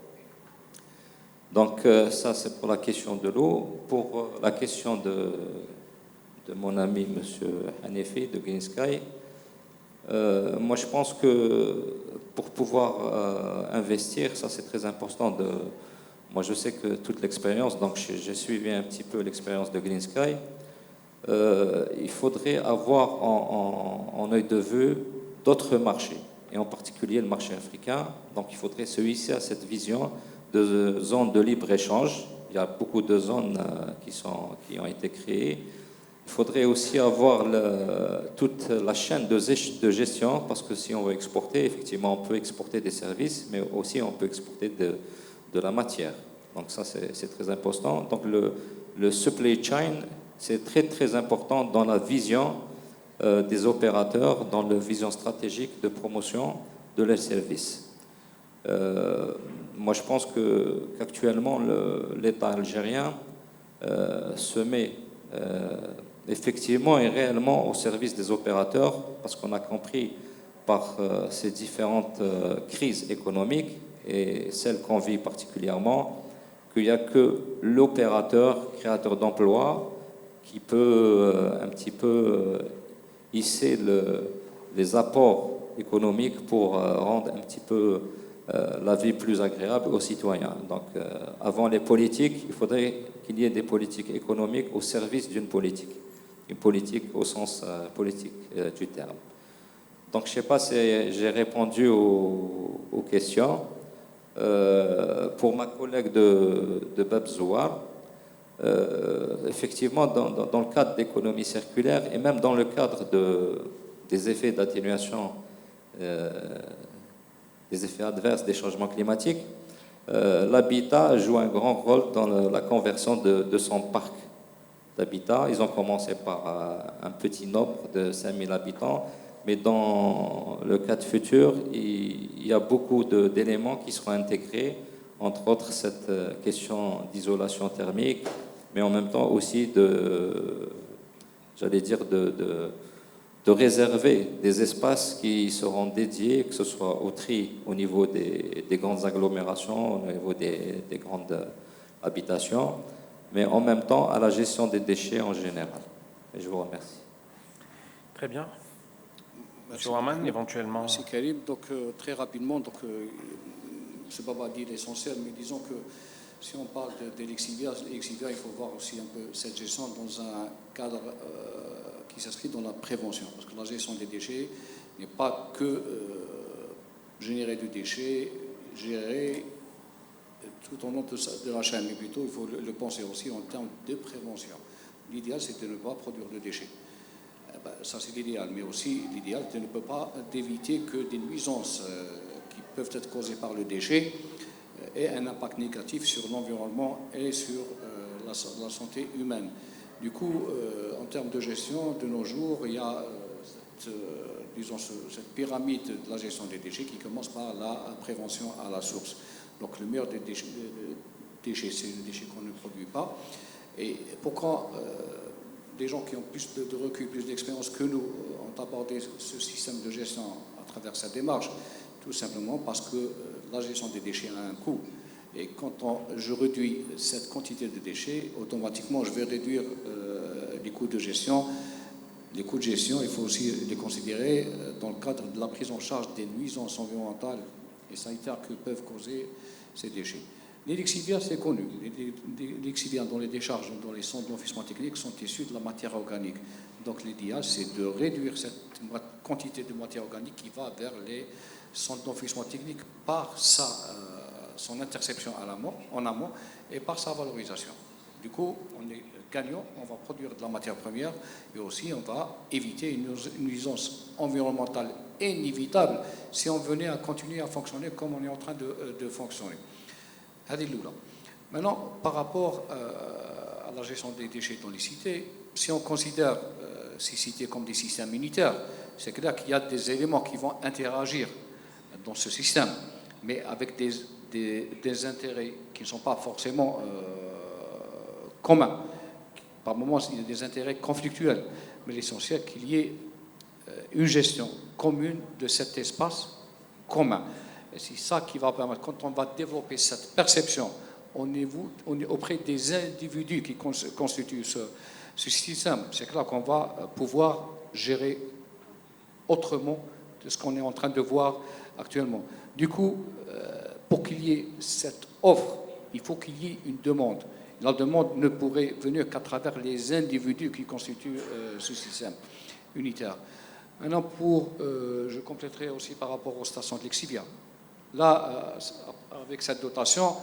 Donc ça, c'est pour la question de l'eau. Pour la question de mon ami M. Hanefi de Green Sky, moi je pense que pour pouvoir investir, ça c'est très important. Moi je sais que toute l'expérience, donc j'ai suivi un petit peu l'expérience de Green Sky, il faudrait avoir en œil de vue d'autres marchés, et en particulier le marché africain. Donc il faudrait se hisser à cette vision de zones de libre-échange. Il y a beaucoup de zones qui ont été créées. Il faudrait aussi avoir toute la chaîne de gestion, parce que si on veut exporter, effectivement, on peut exporter des services, mais aussi on peut exporter de la matière. Donc ça, c'est très important. Donc le supply chain, c'est très très important dans la vision des opérateurs, dans la vision stratégique de promotion de leurs services. Moi, je pense qu'actuellement, l'État algérien se met effectivement et réellement au service des opérateurs, parce qu'on a compris par ces différentes crises économiques et celles qu'on vit particulièrement, qu'il n'y a que l'opérateur créateur d'emplois qui peut un petit peu hisser les apports économiques pour rendre un petit peu la vie plus agréable aux citoyens. Donc, avant les politiques, il faudrait qu'il y ait des politiques économiques au service d'une politique. Une politique au sens politique du terme. Donc, je ne sais pas si j'ai répondu aux questions. Pour ma collègue de Bab Zouar, effectivement, dans le cadre d'économie circulaire et même dans le cadre des effets d'atténuation des effets adverses des changements climatiques, l'habitat joue un grand rôle dans la conversion de son parc d'habitat. Ils ont commencé par un petit nombre de 5000 habitants, mais dans le cadre futur, il y a beaucoup d'éléments qui seront intégrés, entre autres cette question d'isolation thermique, mais en même temps aussi j'allais dire, de réserver des espaces qui seront dédiés, que ce soit au tri au niveau des grandes agglomérations, au niveau des grandes habitations, mais en même temps à la gestion des déchets en général. Et je vous remercie. Très bien. Monsieur Ouaman, éventuellement. Merci Karim. Donc très rapidement, M. Baba a dit l'essentiel, mais disons que si on parle de l'exivia, il faut voir aussi un peu cette gestion dans un cadre qui s'inscrit dans la prévention, parce que la gestion des déchets n'est pas que générer du déchet, gérer tout au long de la chaîne, mais plutôt il faut le penser aussi en termes de prévention. L'idéal, c'est de ne pas produire de déchets. Ça, c'est l'idéal, mais aussi l'idéal, c'est de ne pas d'éviter que des nuisances qui peuvent être causées par le déchet aient un impact négatif sur l'environnement et sur la santé humaine. Du coup, en termes de gestion, de nos jours, il y a cette pyramide de la gestion des déchets qui commence par la prévention à la source. Donc le meilleur des déchets, c'est les déchets qu'on ne produit pas. Et pourquoi des gens qui ont plus de recul, plus d'expérience que nous ont abordé ce système de gestion à travers cette démarche? Tout simplement parce que la gestion des déchets a un coût. Et quand je réduis cette quantité de déchets, automatiquement, je vais réduire les coûts de gestion. Les coûts de gestion, il faut aussi les considérer dans le cadre de la prise en charge des nuisances environnementales et sanitaires que peuvent causer ces déchets. Les lixiviats, c'est connu. Les lixiviats dans les décharges, dans les centres d'enfouissement technique, sont issus de la matière organique. Donc l'idéal, c'est de réduire cette quantité de matière organique qui va vers les centres d'enfouissement technique par son interception en amont et par sa valorisation. Du coup, on est gagnant, on va produire de la matière première et aussi on va éviter une nuisance environnementale inévitable si on venait à continuer à fonctionner comme on est en train de fonctionner. Maintenant, par rapport à la gestion des déchets dans les cités, si on considère ces cités comme des systèmes unitaires, c'est clair qu'il y a des éléments qui vont interagir dans ce système, mais avec des intérêts qui ne sont pas forcément communs. Par moments, il y a des intérêts conflictuels, mais l'essentiel est qu'il y ait une gestion commune de cet espace commun. Et c'est ça qui va permettre, quand on va développer cette perception, on est auprès des individus qui constituent ce système. C'est là qu'on va pouvoir gérer autrement de ce qu'on est en train de voir actuellement. Du coup, pour qu'il y ait cette offre, il faut qu'il y ait une demande. La demande ne pourrait venir qu'à travers les individus qui constituent ce système unitaire. Maintenant, je compléterai aussi par rapport aux stations de l'exivia. Là, avec cette dotation,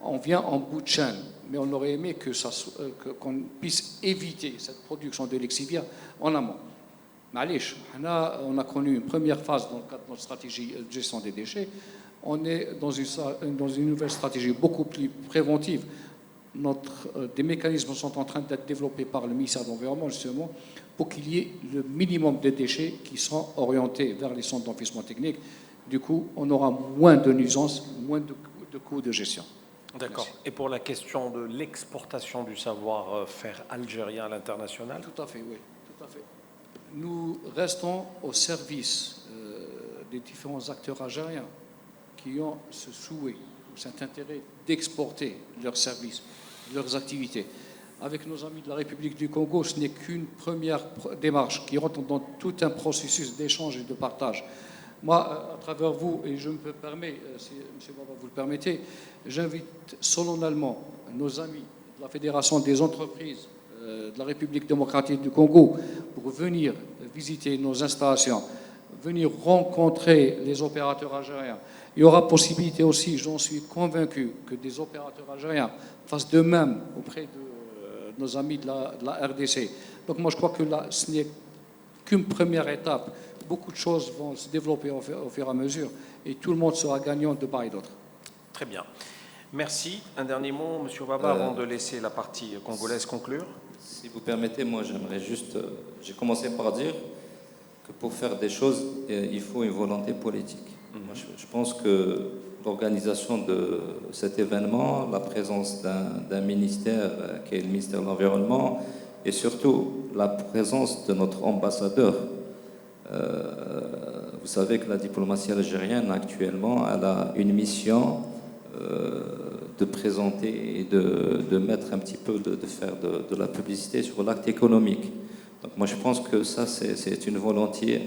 on vient en bout de chaîne, mais on aurait aimé qu'on puisse éviter cette production de l'exivia en amont. Malish, on a connu une première phase dans le cadre de notre stratégie de gestion des déchets. On est dans une nouvelle stratégie beaucoup plus préventive des mécanismes sont en train d'être développés par le ministère de l'Environnement, justement, pour qu'il y ait le minimum de déchets qui sont orientés vers les centres d'enfouissement technique. Du coup, on aura moins de nuisances, moins de coûts de gestion. D'accord. Et pour la question de l'exportation du savoir-faire algérien à l'international? Tout à fait, oui. Tout à fait. Nous restons au service des différents acteurs algériens qui ont ce souhait, cet intérêt d'exporter leurs services, leurs activités. Avec nos amis de la République du Congo, ce n'est qu'une première démarche qui rentre dans tout un processus d'échange et de partage. Moi, à travers vous, et je me permets, si M. Baba vous le permettez, j'invite solennellement nos amis de la Fédération des entreprises de la République démocratique du Congo pour venir visiter nos installations, venir rencontrer les opérateurs algériens. Il y aura possibilité aussi, j'en suis convaincu, que des opérateurs algériens fassent de même auprès de nos amis de la RDC. Donc moi, je crois que là, ce n'est qu'une première étape. Beaucoup de choses vont se développer au fur et à mesure et tout le monde sera gagnant de part et d'autre. Très bien. Merci. Un dernier mot, M. Baba, avant de laisser la partie congolaise conclure. Si vous permettez, moi j'aimerais juste... j'ai commencé par dire que pour faire des choses, il faut une volonté politique. Moi, je pense que l'organisation de cet événement, la présence d'un ministère qui est le ministère de l'Environnement et surtout la présence de notre ambassadeur. Vous savez que la diplomatie algérienne actuellement elle a une mission de présenter et de mettre un petit peu, de faire de la publicité sur l'acte économique. Donc moi je pense que ça c'est une volonté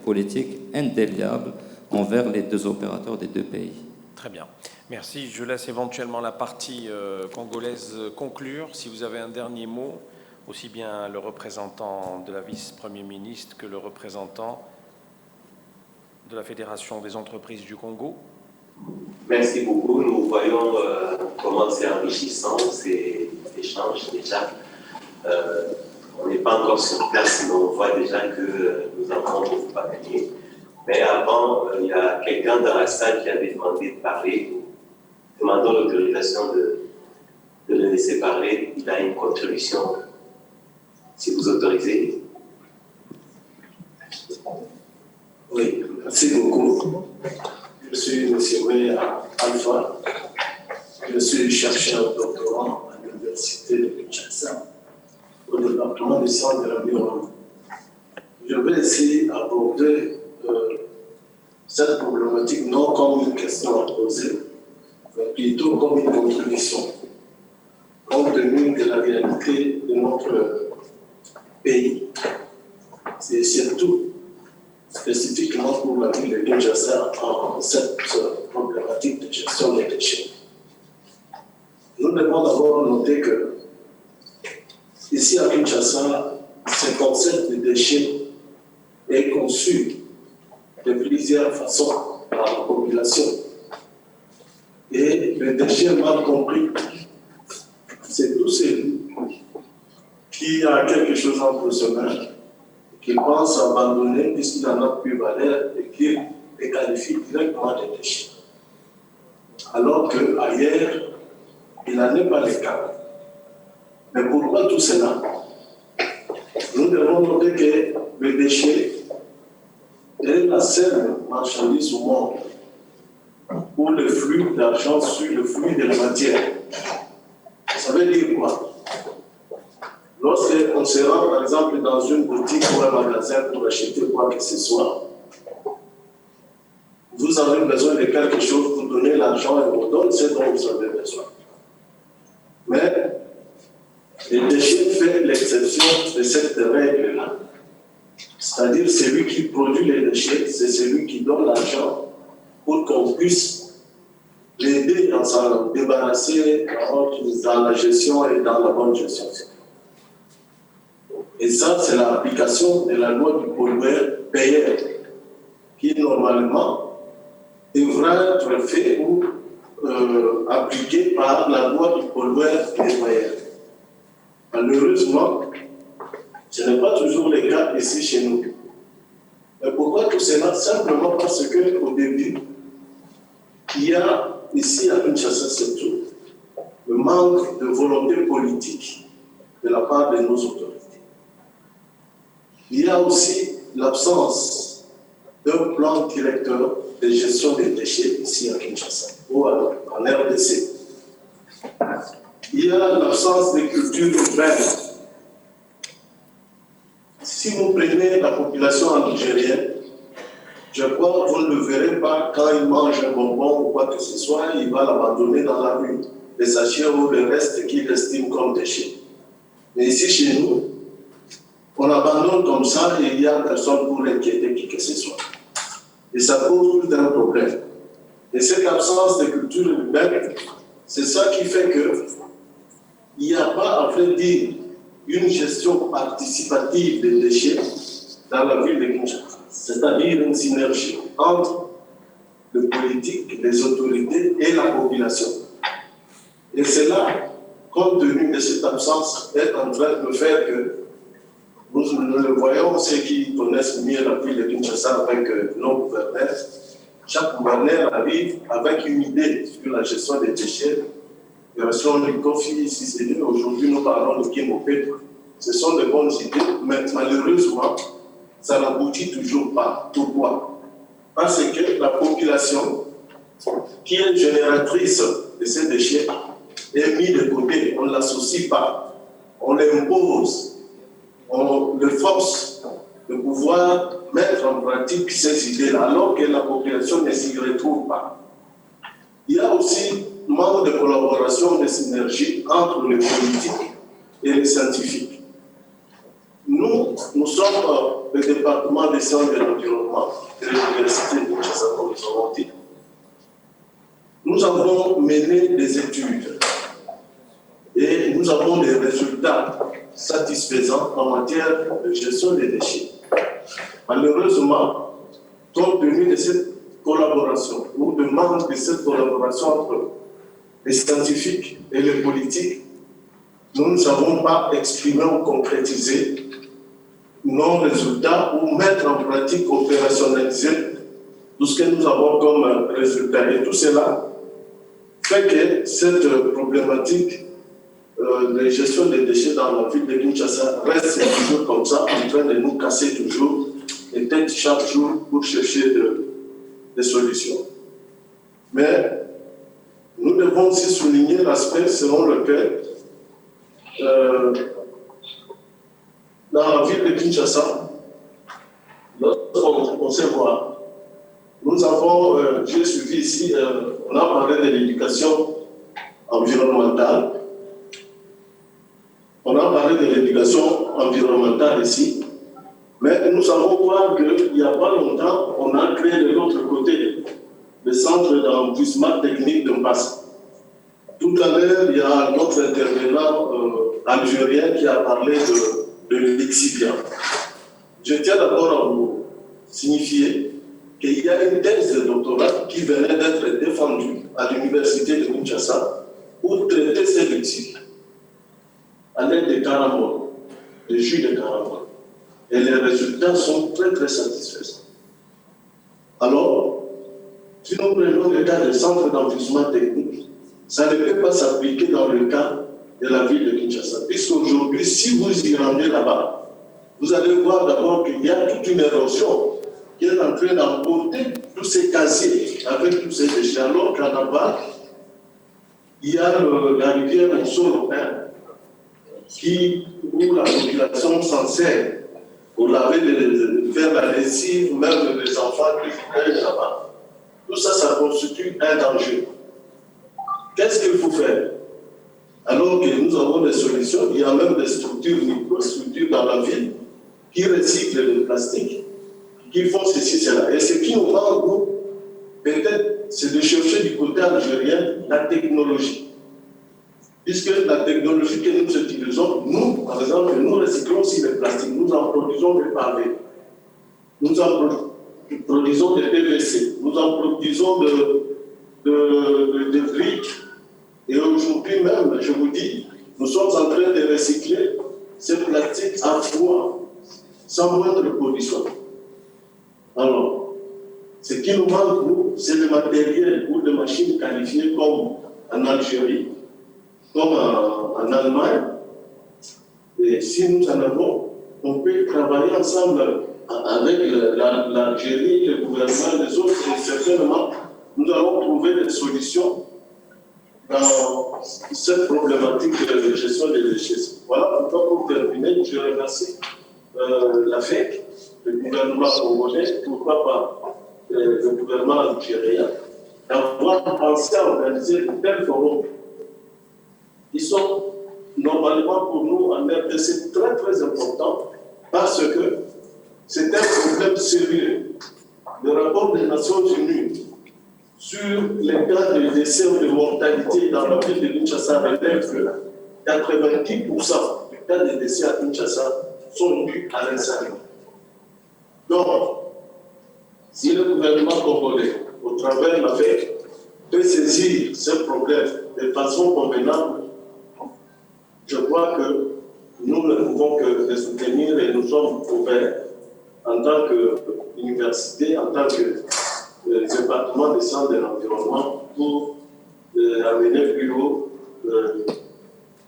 politique indéliable envers les deux opérateurs des deux pays. Très bien. Merci. Je laisse éventuellement la partie congolaise conclure. Si vous avez un dernier mot, aussi bien le représentant de la vice-premier ministre que le représentant de la Fédération des entreprises du Congo. Merci beaucoup. Nous voyons comment c'est enrichissant ces échanges déjà. On n'est pas encore sur place, mais on voit déjà que nous avons beaucoup à gagner. Mais avant, il y a quelqu'un dans la salle qui avait demandé de parler. Demandons l'autorisation de le laisser parler. Il a une contribution. Si vous autorisez. Oui, merci beaucoup. Je suis M. Wea Alpha. Je suis chercheur doctorant à l'Université de Kinshasa au département des sciences de l'environnement. Je vais essayer d'aborder cette problématique non comme une question à poser, mais plutôt comme une contribution, compte tenu de la réalité de notre pays. C'est surtout spécifiquement pour la ville de Kinshasa en cette problématique de gestion des déchets. Nous devons d'abord noter que ici à Kinshasa, ce concept de déchets est conçu de plusieurs façons par la population. Et le déchet mal compris, c'est tout celui qui a quelque chose entre ses mains, qu'il pense abandonner puisqu'il en a plus valeur et qu'il les qualifie directement de déchets. Alors qu'ailleurs, il n'en est pas le cas. Mais pourquoi tout cela? Nous devons noter que le déchet est la seule marchandise au monde où le flux d'argent suit le flux de la matière. Ça veut dire quoi? Lorsqu'on se rend, par exemple, dans une boutique ou un magasin pour acheter quoi que ce soit, vous avez besoin de quelque chose pour donner l'argent et vous donne ce dont vous avez besoin. Mais le déchet fait l'exception de cette règle-là. C'est-à-dire, celui qui produit les déchets, c'est celui qui donne l'argent pour qu'on puisse l'aider à s'en débarrasser dans la gestion et dans la bonne gestion. Et ça, c'est l'application de la loi du pollueur-payeur, qui normalement devra être fait ou appliqué par la loi du pollueur-payeur. Malheureusement, ce n'est pas toujours le cas ici chez nous. Mais pourquoi tout cela? Simplement parce qu'au début, il y a ici à Kinshasa, c'est tout, le manque de volonté politique de la part de nos autorités. Il y a aussi l'absence d'un plan directeur de gestion des déchets ici à Kinshasa ou en RDC. Il y a l'absence de culture urbaine. Si vous prenez la population algérienne, je crois que vous ne le verrez pas quand il mange un bonbon ou quoi que ce soit, il va l'abandonner dans la rue, les sachets ou le reste qu'il estime comme déchets. Mais ici, chez nous, on abandonne comme ça et il n'y a personne pour inquiéter qui que ce soit. Et ça pose tout un problème. Et cette absence de culture urbaine, c'est ça qui fait qu'il n'y a pas, à vrai dire, une gestion participative des déchets dans la ville de Kinshasa. C'est-à-dire une synergie entre le politique, les autorités et la population. Et c'est là, compte tenu de cette absence, est en train de faire que nous le voyons, ceux qui connaissent mieux la ville de Kinshasa avec nos gouverneurs. Chaque gouverneur arrive avec une idée sur la gestion des déchets. Version Likofi, ici, aujourd'hui nous parlons de Kimopé. Ce sont de bonnes idées, mais malheureusement, ça n'aboutit toujours pas. Pourquoi? Parce que la population, qui est génératrice de ces déchets, est mise de côté. On ne l'associe pas. On l'impose. On le force de pouvoir mettre en pratique ces idées-là, alors que la population ne s'y retrouve pas. Il y a aussi manque de collaboration, de synergie entre les politiques et les scientifiques. Nous sommes le département des sciences de l'environnement de l'Université de Kinshasa, comme nous avons dit. Nous avons mené des études et nous avons des résultats satisfaisants en matière de gestion des déchets. Malheureusement, compte tenu de cette collaboration ou de manque de cette collaboration entre les scientifiques et les politiques, nous ne savons pas exprimer ou concrétiser nos résultats ou mettre en pratique, opérationnaliser tout ce que nous avons comme résultat. Et tout cela fait que cette problématique de gestion des déchets dans la ville de Kinshasa reste toujours comme ça, en train de nous casser toujours les têtes chaque jour pour chercher des solutions. Mais nous devons aussi souligner l'aspect selon lequel dans la ville de Kinshasa, lorsqu'on sait voir, nous avons, j'ai suivi ici, on a parlé de l'éducation environnementale. On a parlé de l'éducation environnementale ici, mais nous savons voir qu'il n'y a pas longtemps, on a créé de l'autre côté le centre d'enfouissement technique de Mpassa. Tout à l'heure, il y a notre intervenant algérien qui a parlé de l'excipient. Je tiens d'abord à vous signifier qu'il y a une thèse de doctorat qui venait d'être défendue à l'université de Kinshasa pour traiter ces lexiques à l'aide de caramboles, de jus de caramboles. Et les résultats sont très très satisfaisants. Alors, si nous prenons le cas des centres d'enfouissement technique, ça ne peut pas s'appliquer dans le cas de la ville de Kinshasa. Puisqu'aujourd'hui, si vous y rendez là-bas, vous allez voir d'abord qu'il y a toute une érosion qui est en train d'emporter tous ces casiers avec tous ces déchets. Alors qu'en aval, il y a la rivière Moussoro, où la population s'en sert pour laver, faire la lessive, même les enfants qui viennent là-bas. Tout ça, ça constitue un danger. Qu'est-ce qu'il faut faire? Alors que nous avons des solutions, il y a même des structures, microstructures dans la ville qui recyclent le plastique, qui font ceci, cela. Et ce qui nous manque, peut-être, c'est de chercher du côté algérien la technologie. Puisque la technologie que nous utilisons, nous, par exemple, nous recyclons aussi le plastique, nous en produisons des pavés, nous en produisons des PVC, nous en produisons de briques. Et aujourd'hui même, je vous dis, nous sommes en train de recycler ces plastiques à froid, sans moindre pollution. Alors, ce qui nous manque, nous, c'est le matériel ou des machines qualifiées comme en Algérie, comme en Allemagne. Et si nous en avons, on peut travailler ensemble avec l'Algérie, le gouvernement, les autres, et certainement, nous allons trouver des solutions dans cette problématique de gestion des déchets. Voilà pourquoi, pour terminer, je remercie la FEC, le gouvernement congolais, pourquoi pas le gouvernement algérien, d'avoir pensé à organiser de tels forums. Ils sont normalement pour nous en RDC très très importants parce que c'est un problème sérieux. Le rapport des Nations Unies sur les cas de décès ou de mortalité dans la ville de Kinshasa révèle que 90% des cas de décès à Kinshasa sont dus à l'incendie. Donc, si le gouvernement congolais, au travers de la FEC, peut saisir ce problème de façon convenable, je crois que nous ne pouvons que les soutenir et nous sommes ouverts en tant qu'université, en tant que département des sciences de l'environnement pour amener plus haut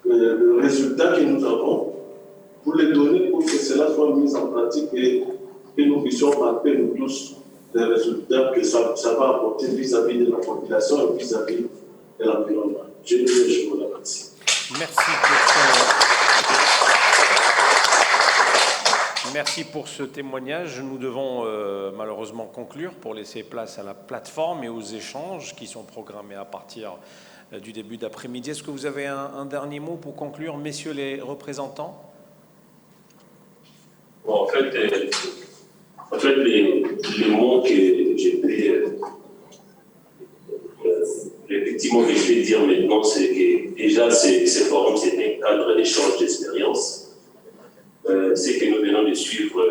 le résultat que nous avons, pour les donner pour que cela soit mis en pratique et que nous puissions marquer nous tous les résultats que ça va apporter vis-à-vis de la population et vis-à-vis de l'environnement. Je vous remercie. Merci pour ce témoignage. Nous devons malheureusement conclure pour laisser place à la plateforme et aux échanges qui sont programmés à partir du début d'après-midi. Est-ce que vous avez un dernier mot pour conclure, messieurs les représentants? Bon, en fait, les mots que j'ai pris, effectivement, que je vais dire maintenant, c'est que déjà, ces forums, c'est un cadre d'échange d'expériences. C'est que nous venons de suivre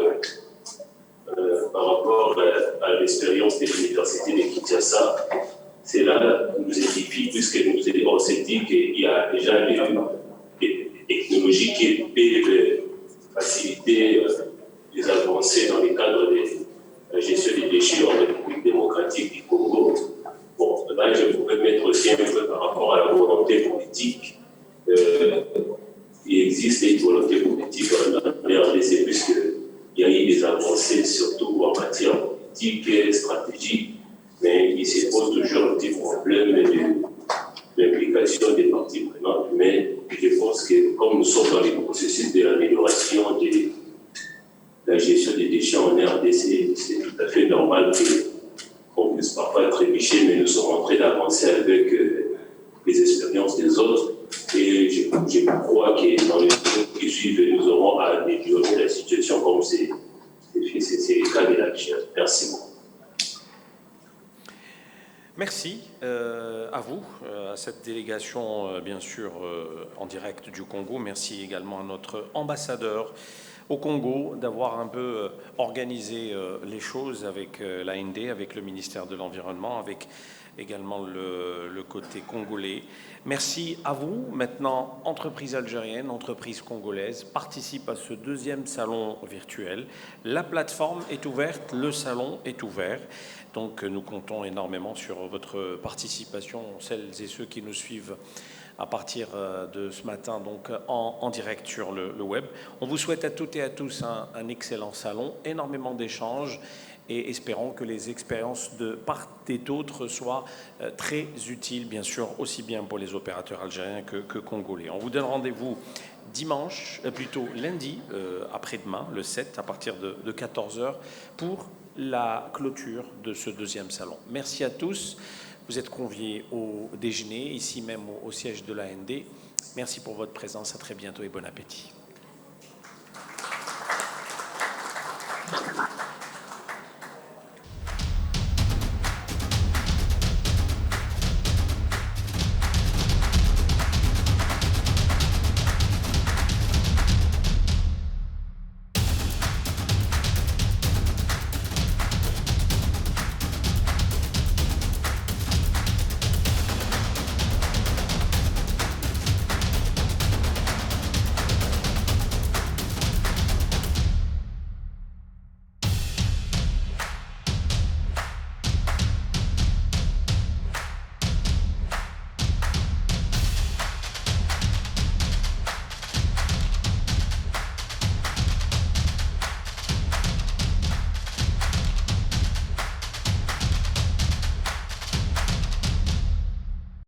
par rapport à l'expérience de l'université de Kinshasa. Cela nous édifie puisque on s'est dit qu'il y a déjà des technologies qui peuvent faciliter les avancées dans le cadre de la gestion des déchets en République démocratique du Congo. Bon, là, je pouvais mettre aussi un peu par rapport à la volonté politique. Il existe une volonté politique en RDC puisqu'il y a eu des avancées, surtout en matière politique et stratégique, mais il se pose toujours un petit problème de l'implication des parties prenantes. Mais je pense que comme nous sommes dans les processus de l'amélioration de la gestion des déchets en RDC, c'est tout à fait normal qu'on puisse parfois trébucher, mais nous sommes en train d'avancer avec les expériences des autres. Et je crois que dans les jours qui suivent, nous aurons à améliorer la situation comme c'est le cas de l'Algérie. Merci beaucoup. Merci à vous, à cette délégation, bien sûr, en direct du Congo. Merci également à notre ambassadeur au Congo d'avoir un peu organisé les choses avec l'AND, avec le ministère de l'Environnement, avec également le côté congolais. Merci à vous. Maintenant, entreprise algérienne, entreprise congolaise participe à ce deuxième salon virtuel. La plateforme est ouverte, le salon est ouvert. Donc nous comptons énormément sur votre participation, celles et ceux qui nous suivent à partir de ce matin, donc en direct sur le web. On vous souhaite à toutes et à tous un excellent salon, énormément d'échanges, et espérons que les expériences de part et d'autre soient très utiles, bien sûr, aussi bien pour les opérateurs algériens que congolais. On vous donne rendez-vous dimanche, plutôt lundi, après-demain, le 7, à partir de 14h, pour la clôture de ce deuxième salon. Merci à tous. Vous êtes conviés au déjeuner, ici même au siège de l'AND. Merci pour votre présence. À très bientôt et bon appétit.